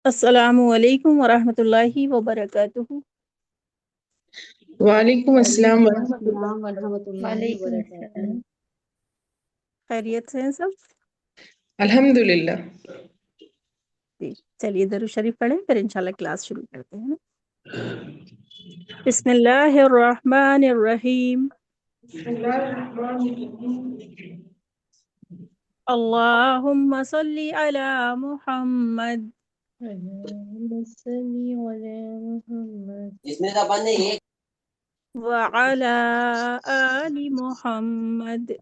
السلام علیکم ورحمۃ اللہ وبرکاتہ۔ وعلیکم السلام وعلیکم ورحمۃ اللہ۔ السلام ورحمۃ اللہ وعلیکم وبرکاتہ۔ السلام۔ خیریت سے ہیں سب؟ الحمد للہ۔ جی چلیے درود شریف پڑھیں پھر انشاءاللہ کلاس شروع کرتے ہیں۔ بسم اللہ الرحمن الرحیم۔ اللہم صلی علی محمد اللہم صلی علی محمد وعلی آل محمد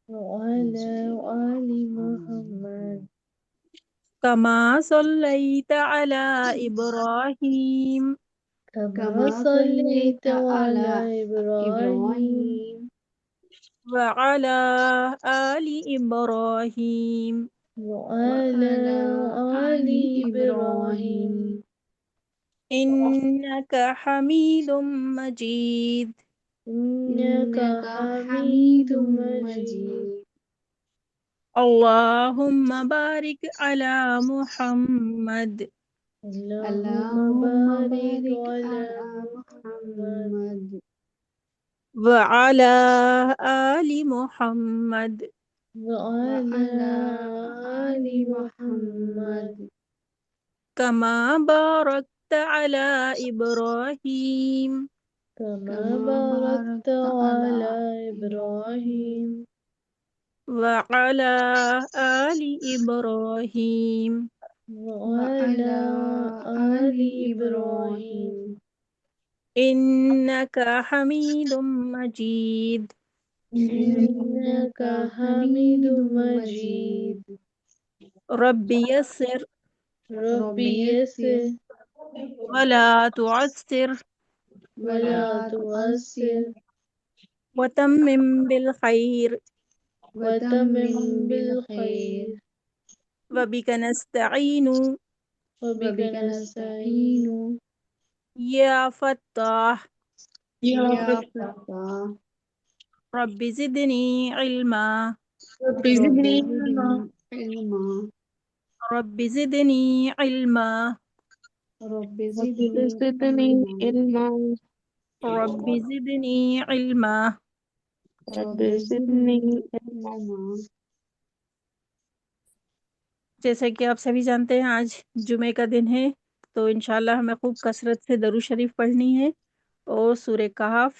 وعلی آل محمد کما صلیت علی ابراہیم کما صلیت علی ابراہیم وعلی آل ابراہیم وعلی آل ابراہیم انک حمید مجید۔ انک حمید مجید۔ اللہم بارک علی محمد اللہم بارک علی محمد وعلی آل محمد وعلی آل محمد کما بارکت علی ابراہیم کما بارکت علی ابراہیم وعلی آل ابراہیم وعلی آل ابراہیم انک حمید مجید۔ انک حمید مجید۔ رب یسر رب یسر ولا تعسر ولا تعسر وتمم بالخیر وتمم بالخیر وبک نستعین وبک نستعین یا فتاح یا یا فتح، فتاح رب زدنی علما رب رب زدنی زدنی علما، علما رب زدنی علما رب رب زدنی زدنی علما علما، رب زدنی علما۔ رب رب زدنی زدنی علما۔ علما۔ جیسا کہ آپ سبھی جانتے ہیں آج جمعے کا دن ہے، تو انشاءاللہ ہمیں خوب کثرت سے درود شریف پڑھنی ہے اور سورہ کہف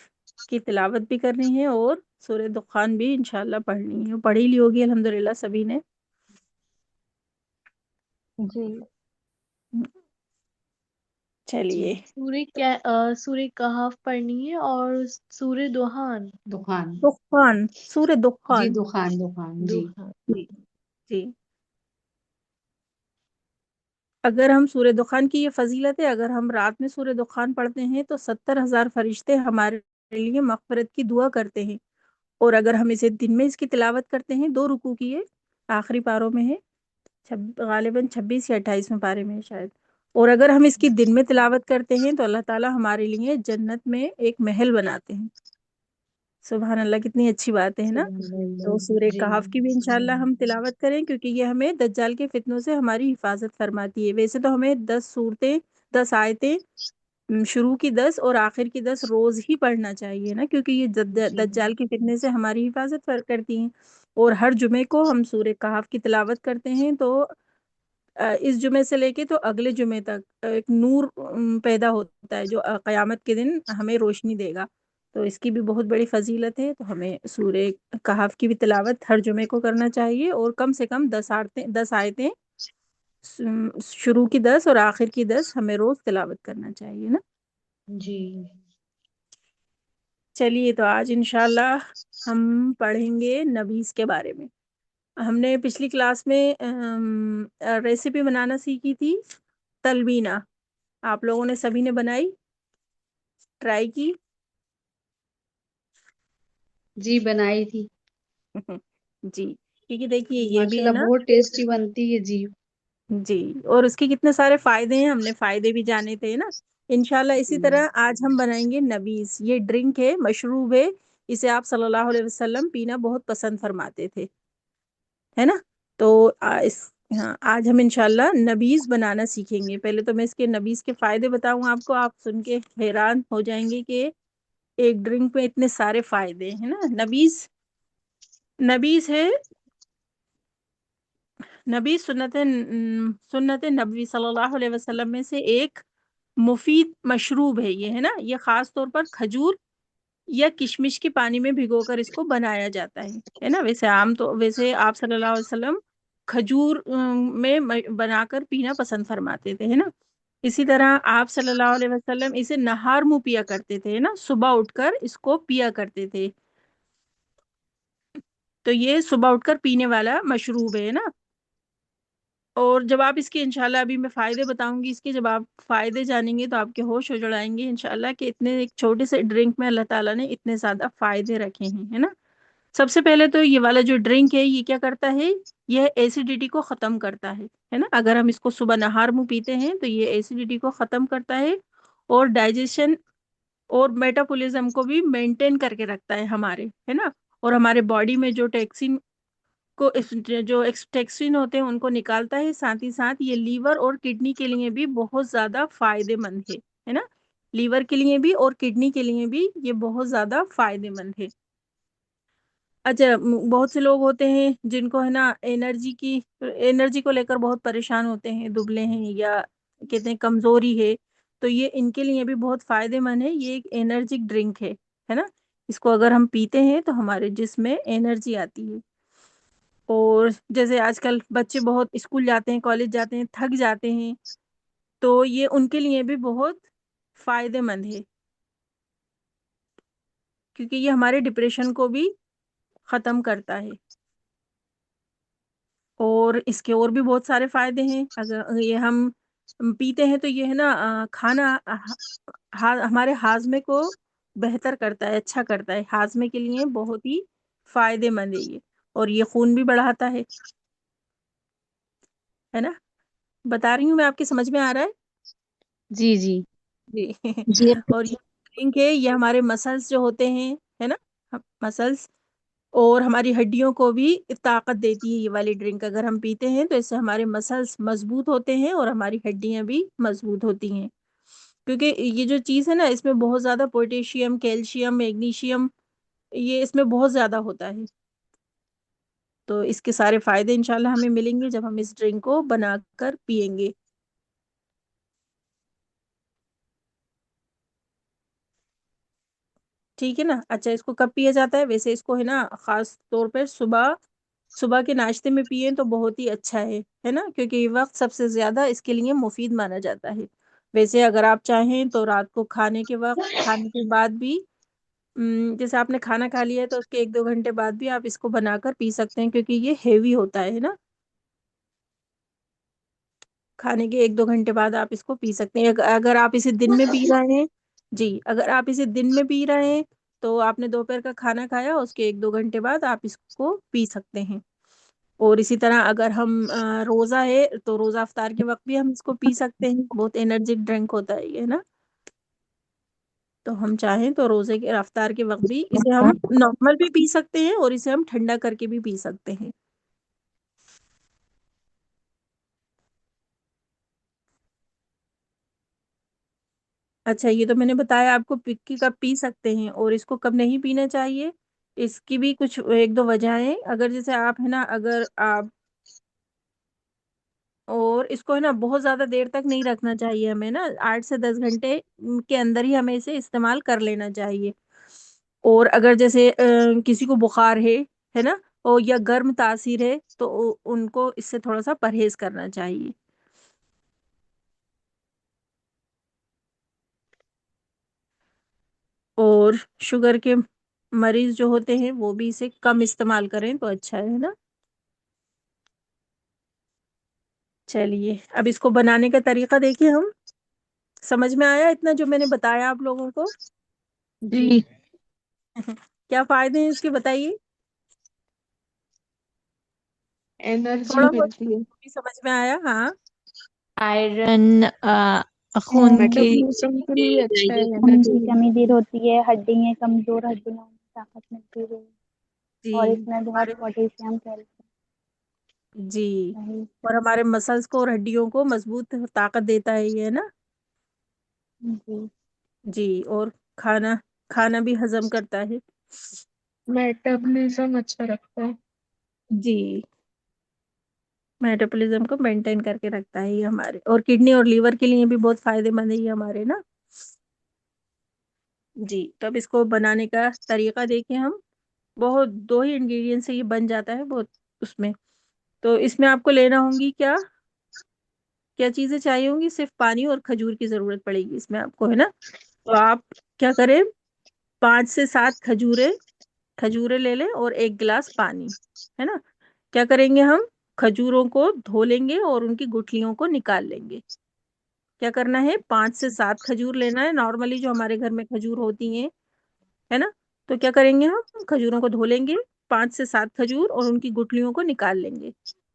کی تلاوت بھی کرنی ہے اور سورہ دخان بھی انشاءاللہ پڑھنی ہے۔ پڑھی لی ہوگی الحمدللہ سبھی نے۔ جی چلیے سورہ کہف پڑھنی ہے اور سورہ دخان دخان، سورہ جی دخان۔ دخان جی جی جی اگر ہم سورہ دخان کی یہ فضیلت ہے، اگر ہم رات میں سورہ دخان پڑھتے ہیں تو 70,000 فرشتے ہمارے لیے مغفرت کی دعا کرتے ہیں، اور اگر ہم اسے دن میں اس کی تلاوت کرتے ہیں 2 رکوع کی ہے، آخری پاروں میں ہے، غالباً 26 یا 28ویں پارے میں ہے شاید، اور اگر ہم اس کی دن میں تلاوت کرتے ہیں تو اللہ تعالیٰ ہمارے لیے جنت میں ایک محل بناتے ہیں۔ سبحان اللہ، کتنی اچھی بات ہے نا۔ سبحان اللہ۔ تو سورہ جی کہف کی بھی انشاءاللہ ہم تلاوت کریں، کیونکہ یہ ہمیں دجال کے فتنوں سے ہماری حفاظت فرماتی ہے۔ ویسے تو ہمیں 10 صورتیں، 10 آیتیں، شروع کی 10 اور آخر کی 10 روز ہی پڑھنا چاہیے نا، کیونکہ یہ جی دجال کے فتنے سے ہماری حفاظت کرتی ہیں۔ اور ہر جمعے کو ہم سورہ کہف کی تلاوت کرتے ہیں تو اس جمعے سے لے کے تو اگلے جمعے تک ایک نور پیدا ہوتا ہے جو قیامت کے دن ہمیں روشنی دے گا۔ تو اس کی بھی بہت بڑی فضیلت ہے، تو ہمیں سورہ کہف کی بھی تلاوت ہر جمعے کو کرنا چاہیے، اور کم سے کم 10 آیتیں، شروع کی 10 اور آخر کی 10 ہمیں روز تلاوت کرنا چاہیے نا۔ جی چلیے تو آج انشاءاللہ ہم پڑھیں گے نبیز کے بارے میں۔ ہم نے پچھلی کلاس میں ریسیپی بنانا سیکھی تھی، تلبینہ۔ آپ لوگوں نے سبھی نے بنائی، ٹرائی کی؟ جی بنائی تھی جی، کیونکہ دیکھیے یہ ماشاء بھی ہے اللہ نا، بہت ٹیسٹی بنتی ہے جی۔ جی، اور اس کے کتنے سارے فائدے ہیں، ہم نے فائدے بھی جانے تھے نا۔ انشاءاللہ اسی طرح آج ہم بنائیں گے نبیز۔ یہ ڈرنک ہے، مشروب ہے، اسے آپ صلی اللہ علیہ وسلم پینا بہت پسند فرماتے تھے، ہے نا۔ تو اس ہاں آج ہم انشاءاللہ نبیز بنانا سیکھیں گے. پہلے تو میں اس کے نبیز کے فائدے بتاؤں آپ کو، آپ سن کے حیران ہو جائیں گے کہ ایک ڈرنک میں اتنے سارے فائدے ہیں نا. نبیز ہے، نبیز سنت نبوی صلی اللہ علیہ وسلم میں سے ایک مفید مشروب ہے یہ، ہے نا. یہ خاص طور پر کھجور یا کشمش کے پانی میں بھگو کر اس کو بنایا جاتا ہے نا. ویسے آپ صلی اللہ علیہ وسلم کھجور میں بنا کر پینا پسند فرماتے تھے، ہے نا. اسی طرح آپ صلی اللہ علیہ وسلم اسے نہار منہ پیا کرتے تھے نا، صبح اٹھ کر اس کو پیا کرتے تھے. تو یہ صبح اٹھ کر پینے والا مشروب ہے نا. اور جب آپ اس کے انشاءاللہ ابھی میں فائدے بتاؤں گی اس کے، جب آپ فائدے جانیں گے تو آپ کے ہوش ہو جڑائیں گے انشاءاللہ کہ اتنے ایک چھوٹے سے ڈرنک میں اللہ تعالیٰ نے اتنے زیادہ فائدے رکھے ہیں، ہے نا. سب سے پہلے تو یہ والا جو ڈرنک ہے یہ کیا کرتا ہے، یہ ایسیڈیٹی کو ختم کرتا ہے نا. اگر ہم اس کو صبح نہار منہ پیتے ہیں تو یہ ایسیڈیٹی کو ختم کرتا ہے اور ڈائجیشن اور میٹابولزم کو بھی مینٹین کر کے رکھتا ہے ہمارے، ہے نا. اور ہمارے باڈی میں جو ٹیکسین ہوتے ہیں ان کو نکالتا ہے. ساتھ ہی ساتھ یہ لیور اور کڈنی کے لیے بھی بہت زیادہ فائدے مند ہے نا. لیور کے لیے بھی اور کڈنی کے لیے بھی یہ بہت زیادہ فائدے مند ہے. اچھا، بہت سے لوگ ہوتے ہیں جن کو ہے نا انرجی کو لے کر بہت پریشان ہوتے ہیں، دبلے ہیں یا کہتے ہیں کمزوری ہے، تو یہ ان کے لیے بھی بہت فائدے مند ہے. یہ ایک انرجک ڈرنک ہے نا. اس کو اگر ہم پیتے ہیں تو ہمارے جسم میں انرجی آتی ہے. اور جیسے آج کل بچے بہت اسکول جاتے ہیں، کالج جاتے ہیں، تھک جاتے ہیں، تو یہ ان کے لیے بھی بہت فائدے مند ہے، کیونکہ یہ ہمارے ڈپریشن کو بھی ختم کرتا ہے. اور اس کے اور بھی بہت سارے فائدے ہیں. اگر یہ ہم پیتے ہیں تو یہ ہے نا کھانا ہمارے ہاضمے کو بہتر کرتا ہے، اچھا کرتا ہے. ہاضمے کے لیے بہت ہی فائدے مند ہے یہ. اور یہ خون بھی بڑھاتا ہے نا. بتا رہی ہوں میں، آپ کی سمجھ میں آ رہا ہے؟ جی جی جی. جی اور یہ ڈرنک ہے، یہ ہمارے مسلس جو ہوتے ہیں، ہے نا، مسلس اور ہماری ہڈیوں کو بھی طاقت دیتی ہے. یہ والی ڈرنک اگر ہم پیتے ہیں تو اس سے ہمارے مسلس مضبوط ہوتے ہیں اور ہماری ہڈیاں بھی مضبوط ہوتی ہیں. کیونکہ یہ جو چیز ہے نا، اس میں بہت زیادہ پوٹیشیم، کیلشیم، میگنیشیم، یہ اس میں بہت زیادہ ہوتا ہے. تو اس کے سارے فائدے انشاءاللہ ہمیں ملیں گے جب ہم اس ڈرنک کو بنا کر پئیں گے. ٹھیک ہے نا. اچھا، اس کو کب پیا جاتا ہے؟ ویسے اس کو ہے نا خاص طور پہ صبح کے ناشتے میں پیئیں تو بہت ہی اچھا ہے نا، کیونکہ یہ وقت سب سے زیادہ اس کے لیے مفید مانا جاتا ہے. ویسے اگر آپ چاہیں تو رات کو کھانے کے بعد بھی، جیسے آپ نے کھانا کھا لیا ہے تو اس کے 1-2 گھنٹے بعد بھی آپ اس کو بنا کر پی سکتے ہیں، کیونکہ یہ ہیوی ہوتا ہے نا. کھانے کے 1-2 گھنٹے بعد آپ اس کو پی سکتے ہیں. اگر آپ اسے دن میں پی رہے ہیں، جی، اگر آپ اسے دن میں پی رہے ہیں تو آپ نے دوپہر کا کھانا کھایا اس کے 1-2 گھنٹے بعد آپ اس کو پی سکتے ہیں. اور اسی طرح اگر ہم روزہ ہے تو روزہ افطار کے وقت بھی ہم اس کو پی سکتے ہیں. بہت انرجک ڈرنک ہوتا ہے یہ نا. تو ہم چاہیں تو روزے کے افطار کے وقت بھی اسے ہم نارمل بھی پی سکتے ہیں اور اسے ہم ٹھنڈا کر کے بھی پی سکتے ہیں. اچھا، یہ تو میں نے بتایا آپ کو کہ کب پی سکتے ہیں اور اس کو کب نہیں پینا چاہیے. اس کی بھی کچھ 1-2 وجہ ہیں. اگر جیسے آپ ہے نا، اگر آپ اور اس کو ہے نا بہت زیادہ دیر تک نہیں رکھنا چاہیے ہمیں نا. 8 سے 10 گھنٹے کے اندر ہی ہمیں اسے استعمال کر لینا چاہیے. اور اگر جیسے کسی کو بخار ہے نا، اور یا گرم تاثیر ہے تو ان کو اس سے تھوڑا سا پرہیز کرنا چاہیے. اور شوگر کے مریض جو ہوتے ہیں وہ بھی اسے کم استعمال کریں تو اچھا ہے نا. چلیے، اب اس کو بنانے کا طریقہ دیکھیں ہم. سمجھ میں آیا اتنا جو میں نے بتایا آپ لوگوں کو؟ جی. کیا فائدے ہیں اس کے بتائیے. انرجی تھوڑا بہت ملتی ہے. بھی سمجھ میں آیا؟ ہاں. آئرن خون کی میٹابولزم کے لیے اچھا ہے خون کی انرجی. کمی دور ہوتی ہے، ہڈیاں کمزور ہڈیوں میں طاقت ملتی ہے، جی، اور اس میں ہمارے بہت پوٹیشیم کیلشیم. جی، صحیح اور ہمارے مسلس کو اور ہڈیوں کو مضبوط طاقت دیتا ہے یہ، ہے نا؟ جی جی، اور کھانا کھانا بھی ہضم کرتا ہے۔ میٹابلزم اچھا رکھتا ہے۔ جی، میٹابولزم کو مینٹین کر کے رکھتا ہے یہ ہمارے، اور کڈنی اور لیور کے لیے بھی بہت فائدے مند ہے یہ ہمارے نا۔ جی، تو اب اس کو بنانے کا طریقہ دیکھیں ہم، بہت 2 ہی انگریڈینٹ سے یہ بن جاتا ہے بہت اس میں۔ تو اس میں آپ کو لینا ہوں گی کیا کیا چیزیں چاہیے ہوں گی؟ صرف پانی اور کھجور کی ضرورت پڑے گی اس میں آپ کو، ہے نا؟ تو آپ کیا کریں، 5 سے 7 کھجوریں لے لیں اور 1 گلاس پانی، ہے نا؟ کیا کریں گے ہم، کھجوروں کو دھو لیں گے اور ان کی گٹلیوں کو نکال لیں گے۔ کیا کرنا ہے، 5 سے 7 کھجور لینا ہے، نارملی جو ہمارے گھر میں کھجور ہوتی ہیں، ہے نا؟ تو کیا کریں گے ہم، کھجوروں کو دھو لیں گے، 5 سے 7 کھجور، اور ان کی گٹلیوں کو نکال لیں گے،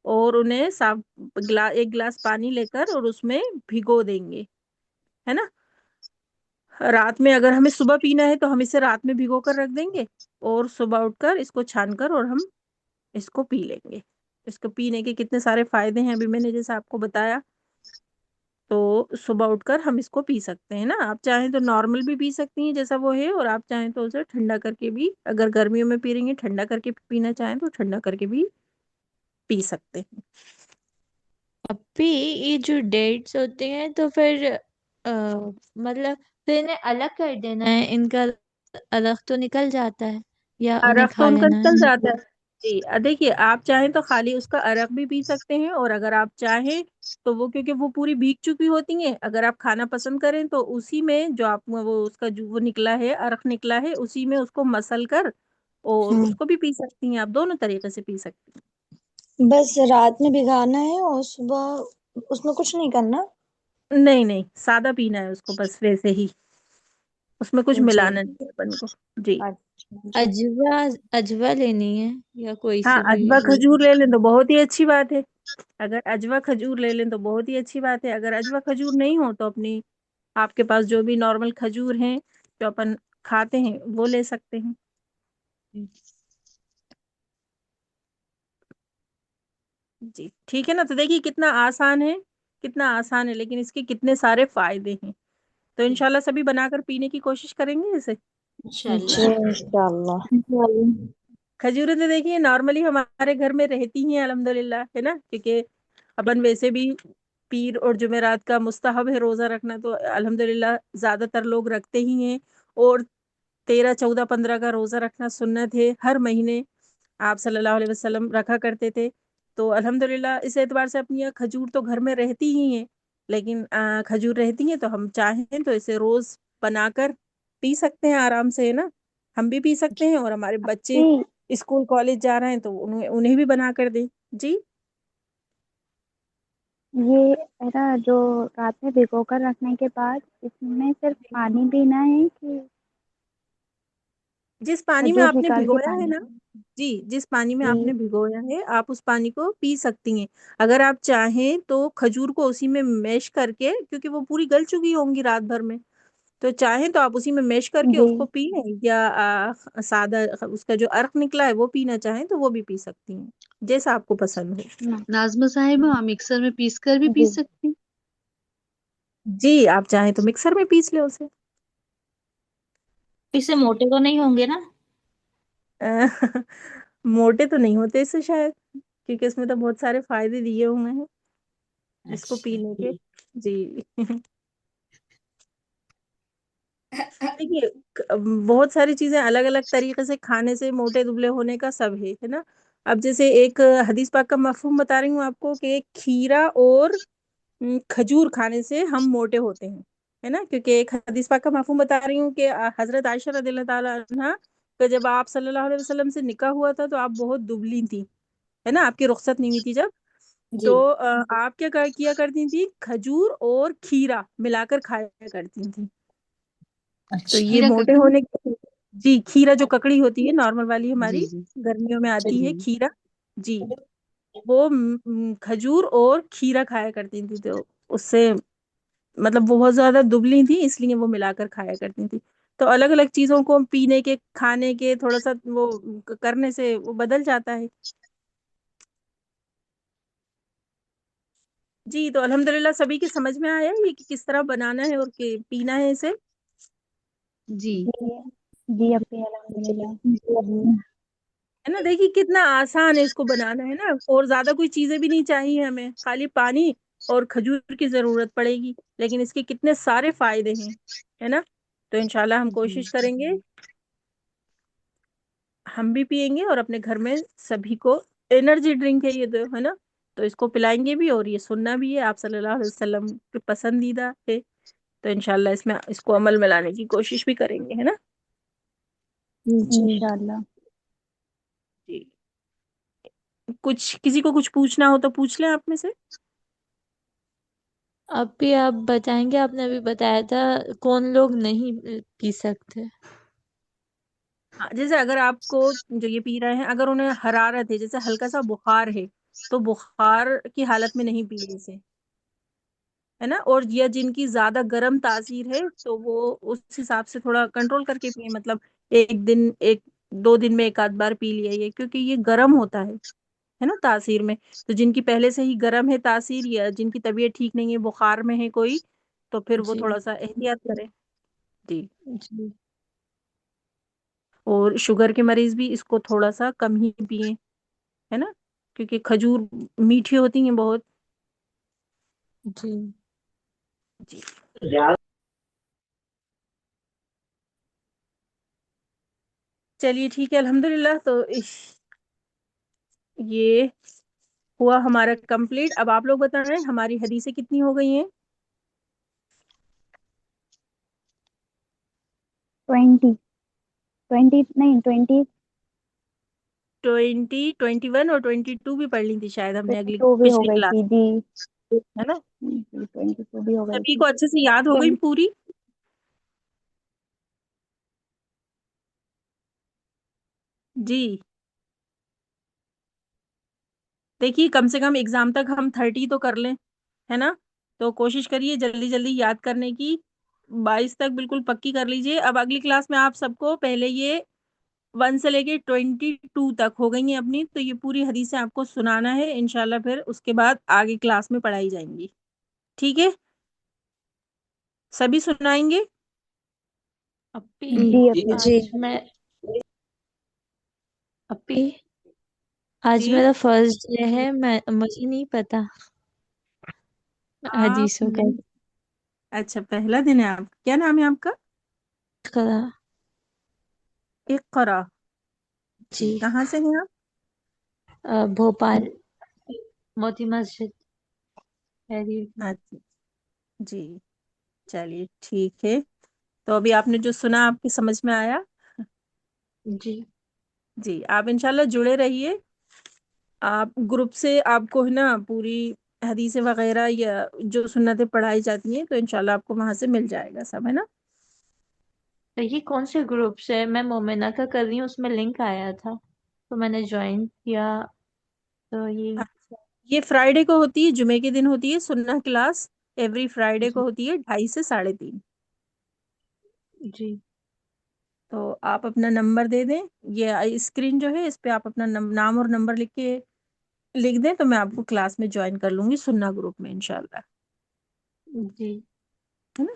اور انہیں صاف 1 گلاس پانی لے کر اور اس میں بھگو دیں گے، ہے نا؟ رات میں اگر ہمیں صبح پینا ہے تو ہم اسے رات میں بھگو کر رکھ دیں گے، اور صبح اٹھ کر اس کو چھان کر اور ہم اس کو پی لیں گے۔ اس کو پینے کے کتنے سارے فائدے ہیں ابھی میں نے جیسے آپ کو بتایا، تو صبح اٹھ کر ہم اس کو پی سکتے ہیں نا۔ آپ چاہیں تو نارمل بھی پی سکتی ہیں جیسا وہ ہے، اور آپ چاہیں تو اسے ٹھنڈا کر کے بھی، اگر گرمیوں میں پی رہی ہیں ٹھنڈا کر کے پینا چاہیں تو ٹھنڈا کر کے بھی پی سکتے ہیں۔ ابھی یہ جو ڈیٹس ہوتے ہیں تو پھر مطلب پھر انہیں الگ کر دینا ہے، ان کا الگ تو نکل جاتا ہے یا انہیں عرق تو کھا ان کا لینا نکل ہے؟ جاتا ہے۔ جی، دیکھیے آپ چاہیں تو خالی اس کا عرق بھی پی سکتے ہیں، اور اگر آپ چاہیں تو وہ، کیونکہ وہ پوری بھیگ چکی ہوتی ہیں، اگر آپ کھانا پسند کریں تو اسی میں جو آپ وہ اس کا جو وہ نکلا ہے، عرق نکلا ہے، اسی میں اس کو مسل کر اور اس کو بھی پی سکتی ہیں۔ آپ دونوں طریقے سے پی سکتی ہیں۔ بس رات میں بھگانا ہے اور صبح اس میں کچھ نہیں کرنا؟ نہیں نہیں، سادہ پینا ہے اس کو، بس ویسے ہی، اس میں کچھ جی ملانا نہیں ہے اپن کو۔ جی اچھا جی۔ اجوا لینی ہے یا کوئی ہاں، سی بھی؟ اجوا کھجور لے لیں تو بہت ہی اچھی بات ہے۔ اگر اجوا کھجور لے لیں تو بہت ہی اچھی بات ہے۔ اگر اجوا کھجور نہیں ہو تو اپنی، آپ کے پاس جو بھی نارمل کھجور ہیں جو اپن کھاتے ہیں وہ لے سکتے ہیں۔ جی ٹھیک ہے نا؟ تو دیکھیے کتنا آسان ہے، کتنا آسان ہے، لیکن اس کے کتنے سارے فائدے ہیں۔ تو انشاءاللہ سبھی بنا کر پینے کی کوشش کریں گے اسے۔ جی انشاءاللہ۔ کھجوریں تو دیکھیے نارملی ہمارے گھر میں رہتی ہیں الحمدللہ، ہے نا؟ کیونکہ اپن ویسے بھی پیر اور جمعرات کا مستحب ہے روزہ رکھنا، تو الحمدللہ زیادہ تر لوگ رکھتے ہی ہیں، اور 13 14 15 کا روزہ رکھنا سنت ہے، ہر مہینے آپ صلی اللہ علیہ وسلم رکھا کرتے تھے۔ تو الحمدللہ اس اعتبار سے اپنی یہ کھجور تو گھر میں رہتی ہی ہیں، لیکن کھجور رہتی ہیں تو ہم چاہیں تو اسے روز بنا کر پی سکتے ہیں آرام سے، ہے نا؟ ہم بھی پی سکتے ہیں، اور ہمارے بچے جی اسکول کالج جا رہے ہیں تو انہیں بھی بنا کر دیں۔ جی یہ میرا جو رات میں بھگو کر رکھنے کے بعد اس میں صرف پانی پینا ہے کہ جس پانی میں کھجور آپ نے نکال کے بھگویا ہے پانی نا، جی جس پانی میں آپ جی نے بھگویا ہے آپ اس پانی کو پی سکتی ہیں۔ اگر آپ چاہیں تو کھجور کو اسی میں میش کر کے، کیونکہ وہ پوری گل چکی ہوں گی رات بھر میں، تو چاہیں تو آپ اسی میں میش کر کے جی اس کو پی لیں، یا سادہ اس کا جو عرق نکلا ہے وہ پینا چاہیں تو وہ بھی پی سکتی ہیں، جیسا آپ کو پسند ہو۔ ناظمہ صاحبہ مکسر میں پیس کر بھی پی جی سکتی ہیں؟ جی آپ چاہیں تو مکسر میں پیس لیں اسے۔ اس سے موٹے تو نہیں ہوں گے نا؟ موٹے تو نہیں ہوتے اس سے شاید، کیونکہ اس میں تو بہت سارے فائدے دیے ہوئے ہیں اس کو اچھا پینے کے۔ ٹھیک۔ جی دیکھیے بہت ساری چیزیں الگ الگ طریقے سے کھانے سے موٹے دبلے ہونے کا سب ہے نا؟ اب جیسے ایک حدیث پاک کا مفہوم بتا رہی ہوں آپ کو، کہ کھیرا اور کھجور کھانے سے ہم موٹے ہوتے ہیں، ہے نا؟ کیونکہ ایک حدیث پاک کا مفہوم بتا رہی ہوں کہ حضرت عائشہ رضی اللہ تعالیٰ عنہا کہ جب آپ صلی اللہ علیہ وسلم سے نکاح ہوا تھا تو آپ بہت دبلی تھی، ہے نا؟ آپ کی رخصت نہیں ہوئی تھی جب، جی تو آپ کیا کیا کرتی تھی، کھجور اور کھیرا ملا کر کھایا کرتی تھی۔ تو اچھا یہ کھیرا موٹے ککڑی؟ ہونے کے، جی کھیرا جو ککڑی ہوتی ہے نارمل والی ہماری جی جی گرمیوں میں آتی جی ہے کھیرا، جی وہ کھجور اور کھیرا کھایا کرتی تھی، تو اس سے مطلب وہ بہت زیادہ دبلی تھی اس لیے وہ ملا کر کھایا کرتی تھی۔ تو الگ الگ چیزوں کو پینے کے کھانے کے تھوڑا سا وہ کرنے سے وہ بدل جاتا ہے۔ جی تو الحمدللہ سبھی کے سمجھ میں آیا یہ کہ کس طرح بنانا ہے اور کہ پینا ہے اسے. جی جی اپی الحمدللہ. ہے نا, دیکھیے کتنا آسان ہے اس کو بنانا, ہے نا, اور زیادہ کوئی چیزیں بھی نہیں چاہیے ہمیں, خالی پانی اور کھجور کی ضرورت پڑے گی, لیکن اس کے کتنے سارے فائدے ہیں, ہے نا. تو انشاءاللہ ہم کوشش کریں گے, ہم بھی پئیں گے اور اپنے گھر میں سبھی کو, انرجی ڈرنک ہے یہ تو, ہے نا, تو اس کو پلائیں گے بھی, اور یہ سننا بھی ہے آپ صلی اللہ علیہ وسلم کے پسندیدہ ہے, تو انشاءاللہ اس کو عمل میں لانے کی کوشش بھی کریں گے, ہے نا. انشاءاللہ. جی, کسی کو کچھ پوچھنا ہو تو پوچھ لیں آپ میں سے. اب بھی آپ بتائیں گے, آپ نے ابھی بتایا تھا کون لوگ نہیں پی سکتے. جیسے اگر آپ کو جو یہ پی رہے ہیں اگر انہیں حرارت ہے, جیسے ہلکا سا بخار ہے, تو بخار کی حالت میں نہیں پینے سے, ہے نا, اور یا جن کی زیادہ گرم تاثیر ہے تو وہ اس حساب سے تھوڑا کنٹرول کر کے پیئیں, مطلب ایک دو دن میں ایک آدھ بار پی لیا یہ, کیونکہ یہ گرم ہوتا ہے نا تاثیر میں. تو جن کی پہلے سے ہی گرم ہے تاثیر, یا جن کی طبیعت ٹھیک نہیں ہے, بخار میں ہے کوئی, تو پھر وہ جی تھوڑا سا احتیاط کرے. جی, جی اور شوگر کے مریض بھی اس کو تھوڑا سا کم ہی پئیں, ہے نا, کیونکہ کھجور میٹھی ہوتی ہیں بہت. جی جی, چلیے ٹھیک ہے الحمدللہ. تو یہ ہوا ہمارا کمپلیٹ. اب آپ لوگ بتا رہے ہیں ہماری حدیثیں کتنی ہو گئی ہیں. 20 نہیں 20 21 اور 22 بھی پڑھ لی تھی شاید ہم نے اگلی 22 بھی ہو پچھلی گئی کلاس, تھی جی. ہے نا. 22 بھی ہو گئی سبھی تھی. کو اچھے سے یاد ہو گئی پوری. جی, دیکھیے کم سے کم ایگزام تک ہم 30 تو کر لیں, ہے نا, تو کوشش کریے جلدی جلدی یاد کرنے کی. 22 تک بالکل پکی کر لیجئے. اب اگلی کلاس میں آپ سب کو پہلے یہ 1 سے لے کے 22 تک ہو گئی ہیں اپنی, تو یہ پوری حدیثیں آپ کو سنانا ہے انشاءاللہ, پھر اس کے بعد آگے کلاس میں پڑھائی جائیں گی. ٹھیک ہے, سبھی سنائیں گے. اپی جی اپی. جی اپی آج جی, میرا فرسٹ ڈے ہے, مجھے نہیں پتا آپ حدیثوں کا. نہیں, اچھا پہلا دن ہے آپ, کیا نام ہے آپ کا. کرا اقرا, جی, کہاں سے ہیں آپ. بھوپال موتی مسجد خیریت. اچھا, جی چلیے ٹھیک ہے. تو ابھی آپ نے جو سنا آپ کی سمجھ میں آیا. جی جی, آپ انشاءاللہ جڑے رہیے. آپ گروپ سے آپ کو ہے نا پوری حدیث وغیرہ یا جو سنتیں پڑھائی جاتی ہیں, تو انشاءاللہ آپ کو وہاں سے مل جائے گا سب, ہے نا. یہ کون سے گروپ سے؟ میں مومنہ کا کر رہی ہوں, اس میں لنک آیا تھا تو میں نے جوائن کیا. تو یہ اچھا, یہ فرائیڈے کو ہوتی ہے, جمعے کے دن ہوتی ہے سننا کلاس. ایوری فرائیڈے کو جی ہوتی ہے 2:30 سے 3:30. جی تو آپ اپنا نمبر دے دیں, یہ اسکرین جو ہے اس پہ آپ اپنا نام اور نمبر لکھ دیں, تو میں آپ کو کلاس میں جوائن کر لوں گی سننا گروپ میں انشاءاللہ, جی ہے نا.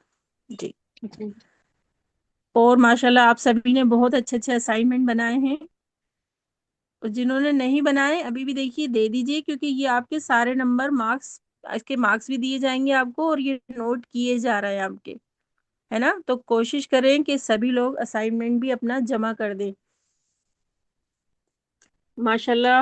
جی, جی اور ماشاءاللہ آپ سبھی نے بہت اچھے اچھے اسائنمنٹ بنائے ہیں, اور جنہوں نے نہیں بنائے ابھی بھی دیکھیے دے دیجئے, کیونکہ یہ آپ کے سارے نمبر مارکس, اس کے مارکس بھی دیے جائیں گے آپ کو, اور یہ نوٹ کیے جا رہے ہیں آپ کے, ہے نا. تو کوشش کریں کہ سبھی لوگ اسائنمنٹ بھی اپنا جمع کر دیں. ماشاءاللہ